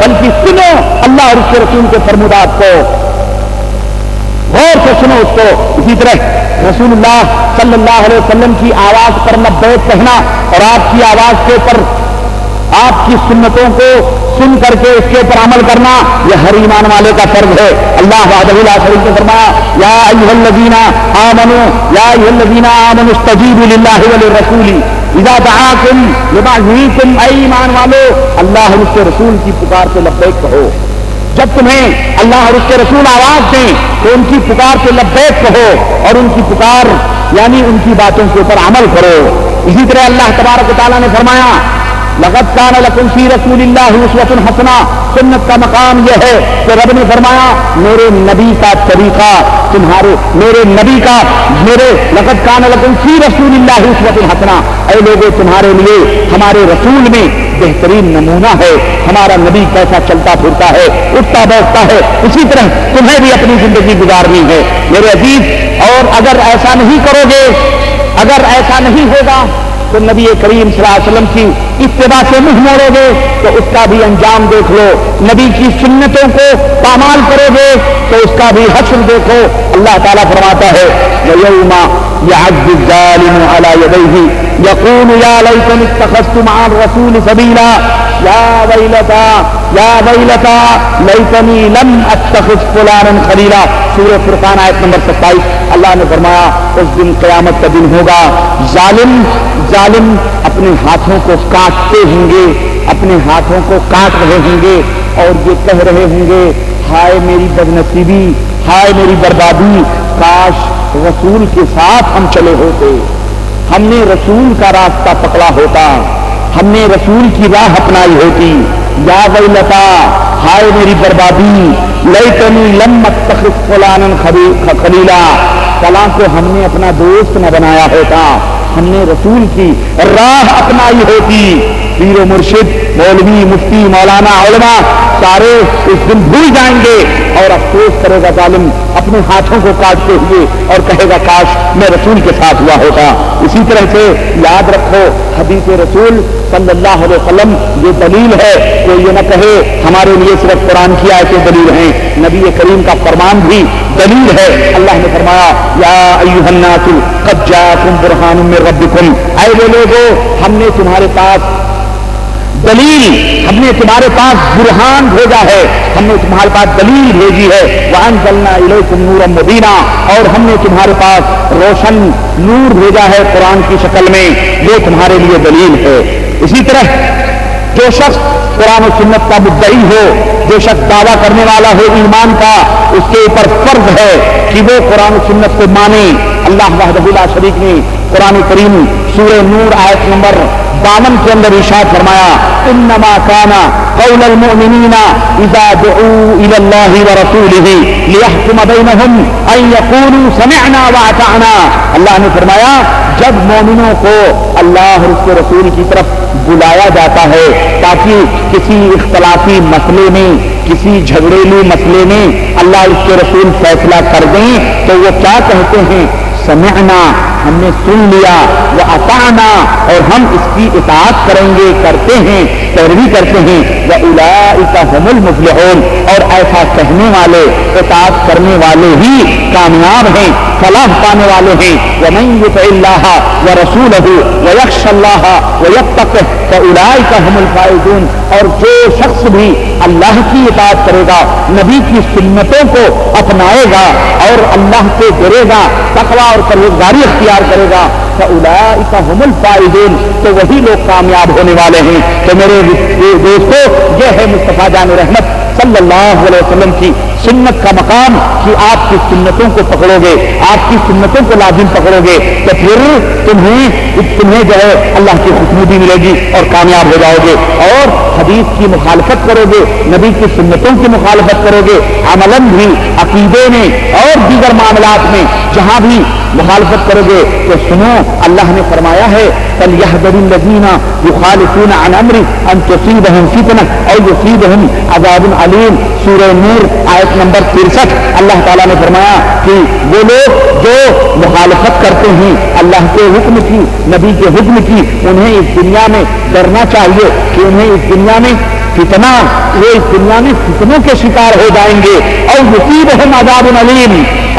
بلکہ سنو اللہ اور اس کے رسول کے فرمودات کو، غور سے سنو اس کو۔ اسی طرح رسول اللہ صلی اللہ علیہ وسلم کی آواز پر لبیک کہنا اور آپ کی آواز کے اوپر آپ کی سنتوں کو سن کر کے اس کے اوپر عمل کرنا، یہ ہر ایمان والے کا فرض ہے۔ اللہ وحدہ لا شریک نے فرمایا یا ایھا الذین آمنوا استجیبوا للہ وللرسول اذا دعاکم لما یحییکم، اے ایمان والو اللہ اور اس کے رسول کی پکار سے لبیک کہو۔ جب تمہیں اللہ اور اس کے رسول آواز دیں تو ان کی پکار سے لبیک کہو اور ان کی پکار یعنی ان کی باتوں کے اوپر عمل کرو۔ اسی طرح اللہ تبارک و تعالیٰ نے فرمایا لقد کان لکم فی رسول اللہ اسوۃ حسنہ، سنت کا مقام یہ ہے کہ رب نے فرمایا میرے نبی کا طریقہ لقد کان لکم فی رسول اللہ اسوۃ حسنہ، اے لوگوں تمہارے لیے ہمارے رسول میں بہترین نمونہ ہے، ہمارا نبی کیسا چلتا پھرتا ہے، اٹھتا بیٹھتا ہے، اسی طرح تمہیں بھی اپنی زندگی گزارنی ہے میرے عزیز۔ اور اگر ایسا نہیں کرو گے، اگر ایسا نہیں ہوگا تو نبی کریم صلی اللہ علیہ وسلم کی اتباع سے منہ موڑو گے تو اس کا بھی انجام دیکھ لو، نبی کی سنتوں کو پامال کرو گے تو اس کا بھی حشر دیکھو۔ اللہ تعالیٰ فرماتا ہے وَيَوْمَ يَعَضُّ الظَّالِمُ عَلَى يَدَيْهِ يَقُولُ يَا لَيْتَنِي اتَّخَذْتُ مَعَ الرَّسُولِ سَبِيلًا یا ویلتا لیتنی لم اتخذ فلانا خلیلا، سورہ فرقان آیت نمبر 27۔ اللہ نے فرمایا اس دن قیامت کا دن ہوگا، ظالم اپنے ہاتھوں کو کاٹتے ہوں گے، اپنے ہاتھوں کو کاٹ رہے ہوں گے اور یہ کہہ رہے ہوں گے ہائے میری بدنصیبی، ہائے میری بربادی، کاش رسول کے ساتھ ہم چلے ہوتے، ہم نے رسول کا راستہ پکڑا ہوتا، ہم نے رسول کی راہ اپنائی ہوتی۔ یا ویلتا، ہائے میری بربادی، لیتنی لم اتخذ فلانا خلیلا، فلاں کو ہم نے اپنا دوست نہ بنایا ہوتا، ہم نے رسول کی راہ اپنائی ہوتی۔ پیر و مرشد، مولوی، مفتی، مولانا، علماء سارے اس دن بھول جائیں گے اور افسوس کرے گا ظالم اپنے ہاتھوں کو کاٹتے ہوئے اور کہے گا کاش میں رسول کے ساتھ ہوا ہوتا۔ اسی طرح سے یاد رکھو حدیث رسول صلی اللہ علیہ وسلم یہ دلیل ہے، کوئی یہ نہ کہے ہمارے لیے صرف قرآن کی آیتیں دلیل ہیں، نبی کریم کا فرمان بھی دلیل ہے۔ اللہ نے فرمایا یا ایھا الناس قد جاءکم برہان من ربکم، اے وہ لوگوں ہم نے تمہارے پاس دلیل، ہم نے تمہارے پاس برہان بھیجا ہے، ہم نے تمہارے پاس دلیل بھیجی ہے، وَأَنزَلْنَا إِلَيْكُمْ نُورًا مُبِينًا، اور ہم نے تمہارے پاس روشن نور بھیجا ہے قرآن کی شکل میں، یہ تمہارے لیے دلیل ہے۔ اسی طرح جو شخص قرآن و سنت کا مدعی ہو، جو شخص دعویٰ کرنے والا ہو ایمان کا، اس کے اوپر فرض ہے کہ وہ قرآن و سنت کو مانے۔ اللہ وحدہ لا شریک نے قرآن کریم سورہ نور آیت نمبر 52 کے اندر ارشاد فرمایا، انما کان قول المؤمنین اذا دعوا الى اللہ ورسولہ لیحکم بینہم ان یقولوا سمعنا واطعنا۔ اللہ نے فرمایا جب مومنوں کو اللہ اور اس کے رسول کی طرف بلایا جاتا ہے تاکہ کسی اختلافی مسئلے میں، کسی جھگڑیلو مسئلے میں اللہ اور اس کے رسول فیصلہ کر دیں تو وہ کیا کہتے ہیں؟ سمعنا، ہم نے سن لیا، وَأَطَعْنَا، اور ہم اس کی اطاعت کریں گے، کرتے ہیں، پیروی کرتے ہیں، وَأُولَٰئِكَ هُمُ الْمُفْلِحُونَ، اور ایسا کہنے والے، اطاعت کرنے والے ہی کامیاب ہیں، فلاح پانے والے ہیں۔ وَمَن يُطِعِ اللَّهَ وَرَسُولَهُ وَيَخْشَ اللَّهَ وَيَتَّقِهْ فَأُولَٰئِكَ هُمُ الْفَائِزُونَ، اور جو شخص بھی اللہ کی اطاعت کرے گا، نبی کی سنتوں کو اپنائے گا اور اللہ سے ڈرے گا، تقویٰ اور پرہیزگاری اختیار کرے گا، فَأُولَٰئِكَ هُمُ الْفَائِزُونَ، تو وہی لوگ کامیاب ہونے والے ہیں۔ تو میرے دوستو، یہ ہے مصطفیٰ جان رحمت صلی اللہ علیہ وسلم کی سنت کا مقام کہ آپ کی سنتوں کو پکڑو گے، آپ کی سنتوں کو لازم پکڑو گے تو پھر تمہیں جو ہے اللہ کی خوشنودی ملے گی اور کامیاب ہو جاؤ گے۔ اور حدیث کی مخالفت کرو گے، نبی کی سنتوں کی مخالفت کرو گے، عملاً بھی، عقیدے میں اور دیگر معاملات میں جہاں بھی مخالفت کرو گے تو سنو، اللہ نے فرمایا ہے فَلْيَحْذَرِ الَّذِينَ يُخَالِفُونَ عَنْ أَمْرِهِ أَن تُصِيبَهُمْ فِتْنَةٌ أَوْ يُصِيبَهُمْ عَذَابٌ عَلِيمٌ۔ سورہ نور آیت نمبر 63 اللہ تعالیٰ نے فرمایا کہ وہ لوگ جو مخالفت کرتے ہیں اللہ کے حکم کی، نبی کے حکم کی، انہیں اس دنیا میں ڈرنا چاہیے کہ انہیں اس دنیا میں فتنہ، وہ اس دنیا میں فتنوں کے شکار ہو جائیں گے، اور یصیبہم عذاب علیم،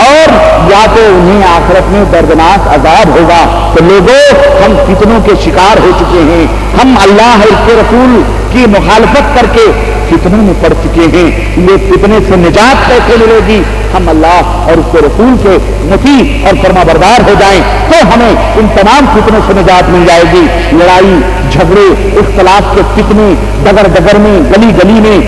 اور یا تو انہیں آخرت میں دردناک عذاب ہوگا۔ تو لوگوں، ہم فتنوں کے شکار ہو چکے ہیں، ہم اللہ اور اس کے رسول کی مخالفت کر کے فتنوں میں پڑ چکے ہیں۔ یہ فتنے سے نجات کیسے ملے گی؟ ہم اللہ اور اس کے رسول کے مطیع اور فرما بردار ہو جائیں تو ہمیں ان تمام فتنوں سے نجات مل جائے گی۔ لڑائی جھگڑے، اختلاف کے فتنے ڈگر ڈگر میں، گلی گلی میں،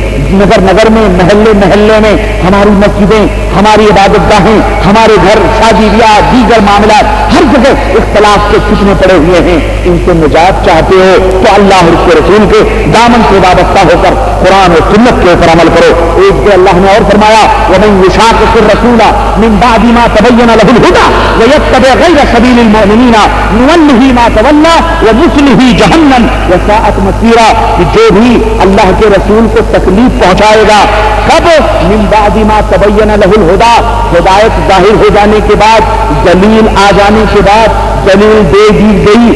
نگر نگر میں، محلے محلے میں، ہماری مسجدیں، ہماری عبادت گاہیں، ہمارے گھر، شادی بیاہ، دیگر معاملات، ہر جگہ اختلاف کے فتنے پڑے ہوئے ہیں۔ ان سے نجات چاہتے ہو تو اللہ اور اس کے رسول کے دامن سے وابستہ ہو کر قرآن اور سنت کے اوپر عمل کرو۔ ایک سے اللہ نے اور فرمایا وَمَن يُشَاقِقِ الرَّسُولَ مِن بَعْدِ مَا تَبَيَّنَ لَهُ الْهُدَىٰ وَيَتَّبِعْ غَيْرَ سَبِيلِ الْمُؤْمِنِينَ نُوَلِّهِ مَا تَوَلَّىٰ وَنُصْلِهِ جَهَنَّمَ وَسَاءَتْ مَصِيرًا، کہ جو بھی اللہ کے رسول کو تکلیف پہنچائے گا، کب؟ من بعد ما تبین له الهدى، ہدایت ظاہر ہو جانے کے بعد، دلیل آ جانے کے بعد، دلیل دے دی گئی،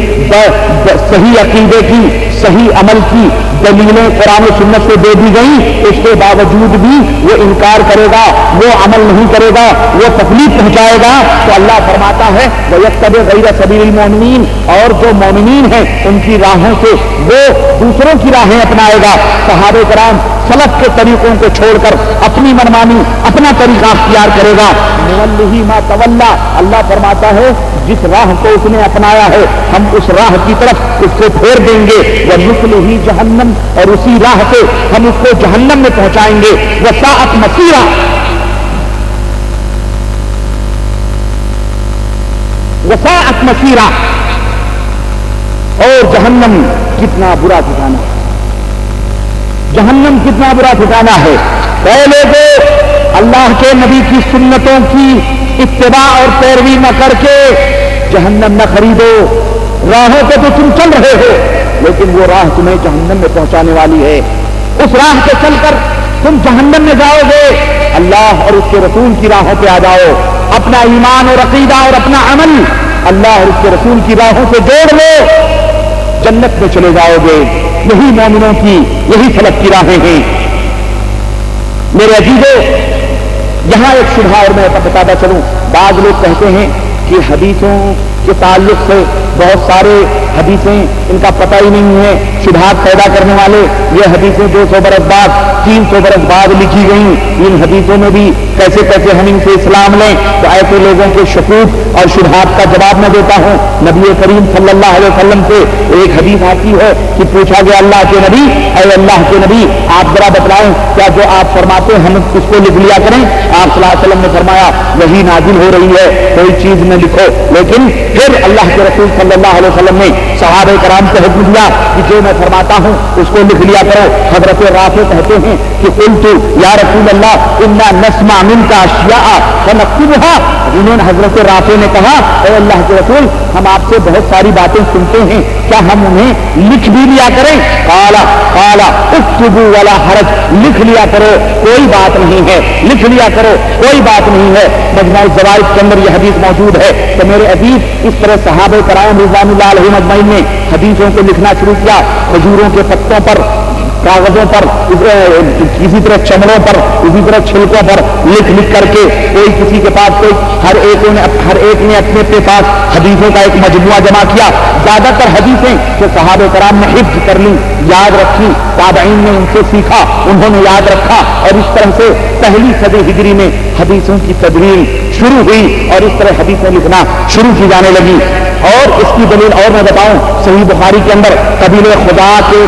صحیح عقیدے کی، صحیح عمل کی دلیلیں قرآن و سنت سے دے دی گئی، اس کے باوجود بھی وہ انکار کرے گا، وہ عمل نہیں کرے گا، وہ تکلیف پہنچائے گا، تو اللہ فرماتا ہے وَيَتَّبِعْ غَيْرَ سَبِيلِ الْمُؤْمِنِينَ، اور جو مومنین ہیں ان کی راہوں سے وہ دوسروں کی راہیں اپنائے گا۔ صحابہ کرام سلف کے طریقوں کو چھوڑ کر اپنی منمانی، اپنا طریقہ اختیار کرے گا۔ نُوَلِّهِ مَا تَوَلَّىٰ، اللہ فرماتا ہے جس راہ کو اس نے اپنایا ہے ہم اس راہ کی طرف اس کو پھیر دیں گے، وَنُصْلِهِ جَهَنَّمَ، اور اسی راہ سے ہم اس کو جہنم میں پہنچائیں گے، وَسَاءَتْ مَصِيرًا، وَسَاءَتْ مَصِيرًا، اور جہنم کتنا برا ٹھکانہ، جہنم کتنا برا ٹھکانہ ہے۔ پہلے تو اللہ کے نبی کی سنتوں کی اتباع اور پیروی نہ کر کے جہنم نہ خریدو۔ راہوں پہ تو تم چل رہے ہو لیکن وہ راہ تمہیں جہنم میں پہنچانے والی ہے، اس راہ پہ چل کر تم جہنم میں جاؤ گے۔ اللہ اور اس کے رسول کی راہوں پہ آ جاؤ، اپنا ایمان اور عقیدہ اور اپنا عمل اللہ اور اس کے رسول کی راہوں سے جوڑ لو، جنت میں چلے جاؤ گے۔ یہی مومنوں کی، یہی فلک کی راہیں ہیں۔ میرے عزیزو، یہاں ایک شبہ اور میں بتاتا چلوں، بعض لوگ کہتے ہیں کہ حدیثوں کے تعلق سے بہت سارے حدیثیں ان کا پتہ ہی نہیں ہے، شبہات پیدا کرنے والے، یہ حدیثیں 200 برس بعد 300 برس بعد لکھی گئیں، ان حدیثوں میں بھی کیسے کیسے ہم ان سے اسلام لیں؟ تو ایسے لوگوں کے شکوک اور شبہات کا جواب میں دیتا ہوں۔ نبی کریم صلی اللہ علیہ وسلم سے ایک حدیث آتی ہے کہ پوچھا گیا اللہ کے نبی، اے اللہ کے نبی آپ ذرا بتلائیں کیا جو آپ فرماتے ہیں ہم اس کو لکھ لیا کریں؟ آپ صلی اللہ علیہ وسلم نے فرمایا وہی نازل ہو رہی ہے، کوئی چیز نہ لکھو، لیکن پھر اللہ کے رسول صلی اللہ علیہ وسلم نے صحابہ کرام کو حکم دیا کہ جو میں فرماتا ہوں اس کو لکھ لیا کرو۔ حضرت رافع کہتے ہیں کہ قلت یا رسول اللہ انا نسمع منک اشیاء فنكتبها، انہوں نے حضرت رافع نے کہا اے اللہ کے رسول ہم آپ سے بہت ساری باتیں سنتے ہیں، کیا ہم انہیں لکھ بھی لیا کریں؟ قال اكتبوا ولا حرج، لکھ لیا کرو کوئی بات نہیں ہے، لکھ لیا کرو کوئی بات نہیں ہے۔ مجموع الزوائد کے اندر یہ حدیث موجود ہے۔ تو میرے عزیز اس طرح صحابہ کرام رضوان اللہ علیہم اجمعین نے حدیثوں کو لکھنا شروع کیا، کھجوروں کے پتوں پر، کاغذوں پر، کسی طرح چمڑوں پر، اسی طرح چھلکوں پر لکھ لکھ کر کے کوئی کسی کے پاس کوئی ہر ایک نے اپنے پاس حدیثوں کا ایک مجموعہ جمع کیا۔ زیادہ تر حدیثیں جو صحابہ کرام نے حفظ کر لی، یاد رکھی، تابعین نے ان سے سیکھا، انہوں نے یاد رکھا، اور اس طرح سے پہلی صدی ہجری میں حدیثوں کی تدوین شروع ہوئی اور اس طرح حدیثیں لکھنا شروع کی جانے لگی۔ اور اس کی دلیل اور میں بتاؤں، صحیح بخاری کے اندر قبیلہ خدا کے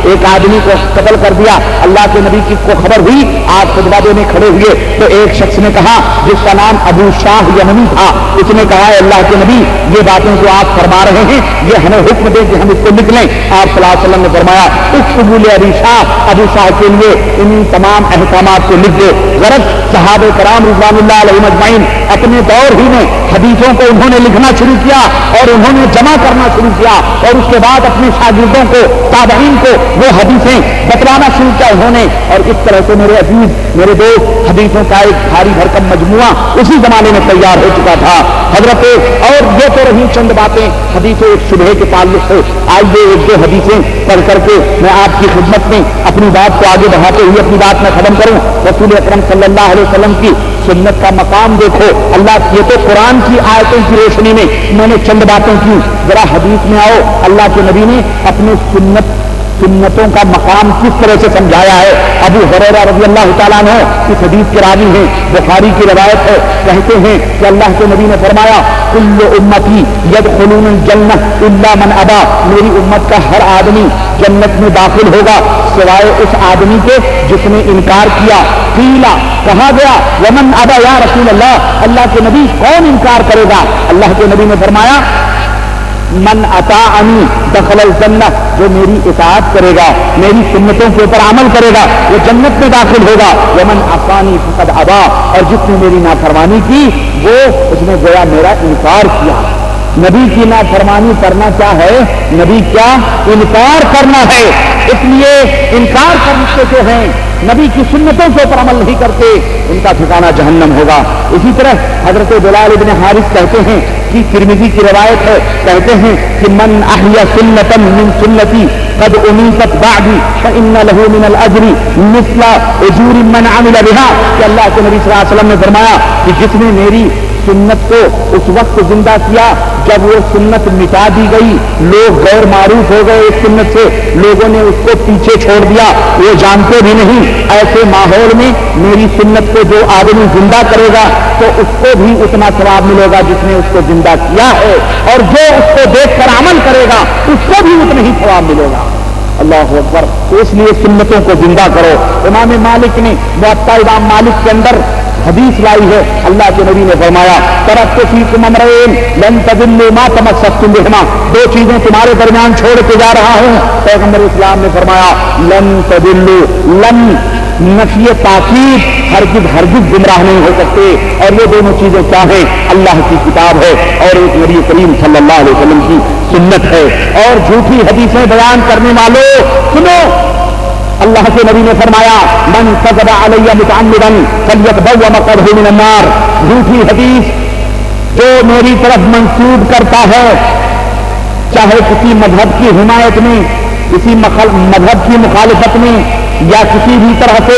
ایک آدمی کو قتل کر دیا، اللہ کے نبی کی کو خبر ہوئی، آپ خطبہ دینے کھڑے ہوئے تو ایک شخص نے کہا جس کا نام ابو شاہ یمنی تھا، اس نے کہا ہے اللہ کے نبی یہ باتیں جو آپ فرما رہے ہیں یہ ہمیں حکم دے کہ ہم اس کو لکھ لیں۔ آپ صلی اللہ علیہ وسلم نے فرمایا اکتبوا لابی شاہ، ابو شاہ کے لیے ان تمام احکامات کو لکھ دو۔ غرض صحابہ کرام رضوان اللہ علیہم اجمعین اپنے دور ہی میں حدیثوں کو انہوں نے لکھنا شروع کیا اور انہوں نے جمع کرنا شروع کیا، اور اس کے بعد اپنے شاگردوں کو، تابعین کو وہ حدیثیں بتلانا شروع کیا انہوں نے، اور اس طرح سے میرے عزیز میرے دوست حدیثوں کا ایک بھاری بھرکم مجموعہ اسی زمانے میں تیار ہو چکا تھا حضرت۔ اور یہ تو رہی چند باتیں حدیث شبہ کے تعلق سے، آئیے ایک دو حدیثیں پڑھ کر کے میں آپ کی خدمت میں اپنی بات کو آگے بڑھاتے ہوئے اپنی بات میں ختم کروں۔ رسول اکرم صلی اللہ علیہ وسلم کی سنت کا مقام دیکھو، اللہ یہ تو قرآن کی آیتوں کی روشنی میں نے چند باتیں کی، ذرا حدیث میں آؤ اللہ کے نبی نے اپنے سنتوں کا مقام کس طرح سے سمجھایا ہے۔ ابو ہریرہ رضی اللہ تعالیٰ عنہ اس حدیث کے راوی ہیں، بخاری کی روایت ہے، کہتے ہیں کہ اللہ کے نبی نے فرمایا کل امتی یدخلون الجنہ الا من ابا، میری امت کا ہر آدمی جنت میں داخل ہوگا سوائے اس آدمی کے جس نے انکار کیا۔ قیلا، کہا گیا ومن ابا یا رسول اللہ، اللہ کے نبی کون انکار کرے گا؟ اللہ کے نبی نے فرمایا من اطاعنی دخل الجنہ، جو میری اطاعت کرے گا، میری سنتوں کے اوپر عمل کرے گا وہ جنت میں داخل ہوگا۔ ومن عصانی فقد ابا، اور جس نے میری نافرمانی کی وہ اس نے گویا میرا انکار کیا۔ نبی کی نافرمانی کرنا کیا ہے؟ نبی کیا انکار کرنا ہے، اس لیے انکار کرتے جو ہیں نبی کی سنتوں کے اوپر عمل نہیں کرتے ان کا ٹھکانہ جہنم ہوگا۔ اسی طرح حضرت بلال بن حارث کہتے ہیں کہ ترمذی کی روایت ہے، کہتے ہیں کہ من احیا سنتا من سنتی قد امیتت بعدی فان له من الاجر مثل اجور من عمل بها، کہ اللہ کے نبی صلی اللہ علیہ وسلم نے فرمایا کہ جس نے میری سنت کو اس وقت زندہ کیا جب وہ سنت مٹا دی گئی، لوگ غیر معروف ہو گئے اس سنت سے، لوگوں نے اس کو پیچھے چھوڑ دیا، وہ جانتے بھی نہیں، ایسے ماحول میں میری سنت کو جو آدمی زندہ کرے گا تو اس کو بھی اتنا ثواب ملے گا جس نے اس کو زندہ کیا ہے، اور جو اس کو دیکھ کر عمل کرے گا اس کو بھی اتنا ہی ثواب ملے گا۔ اللہ اکبر۔ تو اس لیے سنتوں کو زندہ کرو۔ امام مالک نے موطا امام مالک کے اندر حدیث لائی ہے، اللہ کے نبی نے فرمایا ترکت فیکم امرین لن تضلوا ما تمسکتم بہما، دو چیزیں تمہارے درمیان چھوڑ کے جا رہا ہوں۔ پیغمبر اسلام نے فرمایا لن تضلوا، لن نفی تاکید، ہرگز گمراہ نہیں ہو سکتے، اور یہ دونوں چیزیں کیا ہیں؟ اللہ کی کتاب ہے اور ایک نبی کریم صلی اللہ علیہ وسلم کی سنت ہے۔ اور جھوٹی حدیثیں بیان کرنے والوں سنو، اللہ کے نبی نے فرمایا من کذب علی متعمدا فلیتبوأ مقعدہ من النار، جھوٹی حدیث جو میری طرف منسوب کرتا ہے چاہے کسی مذہب کی حمایت میں، کسی مذہب کی مخالفت میں، یا کسی بھی طرح سے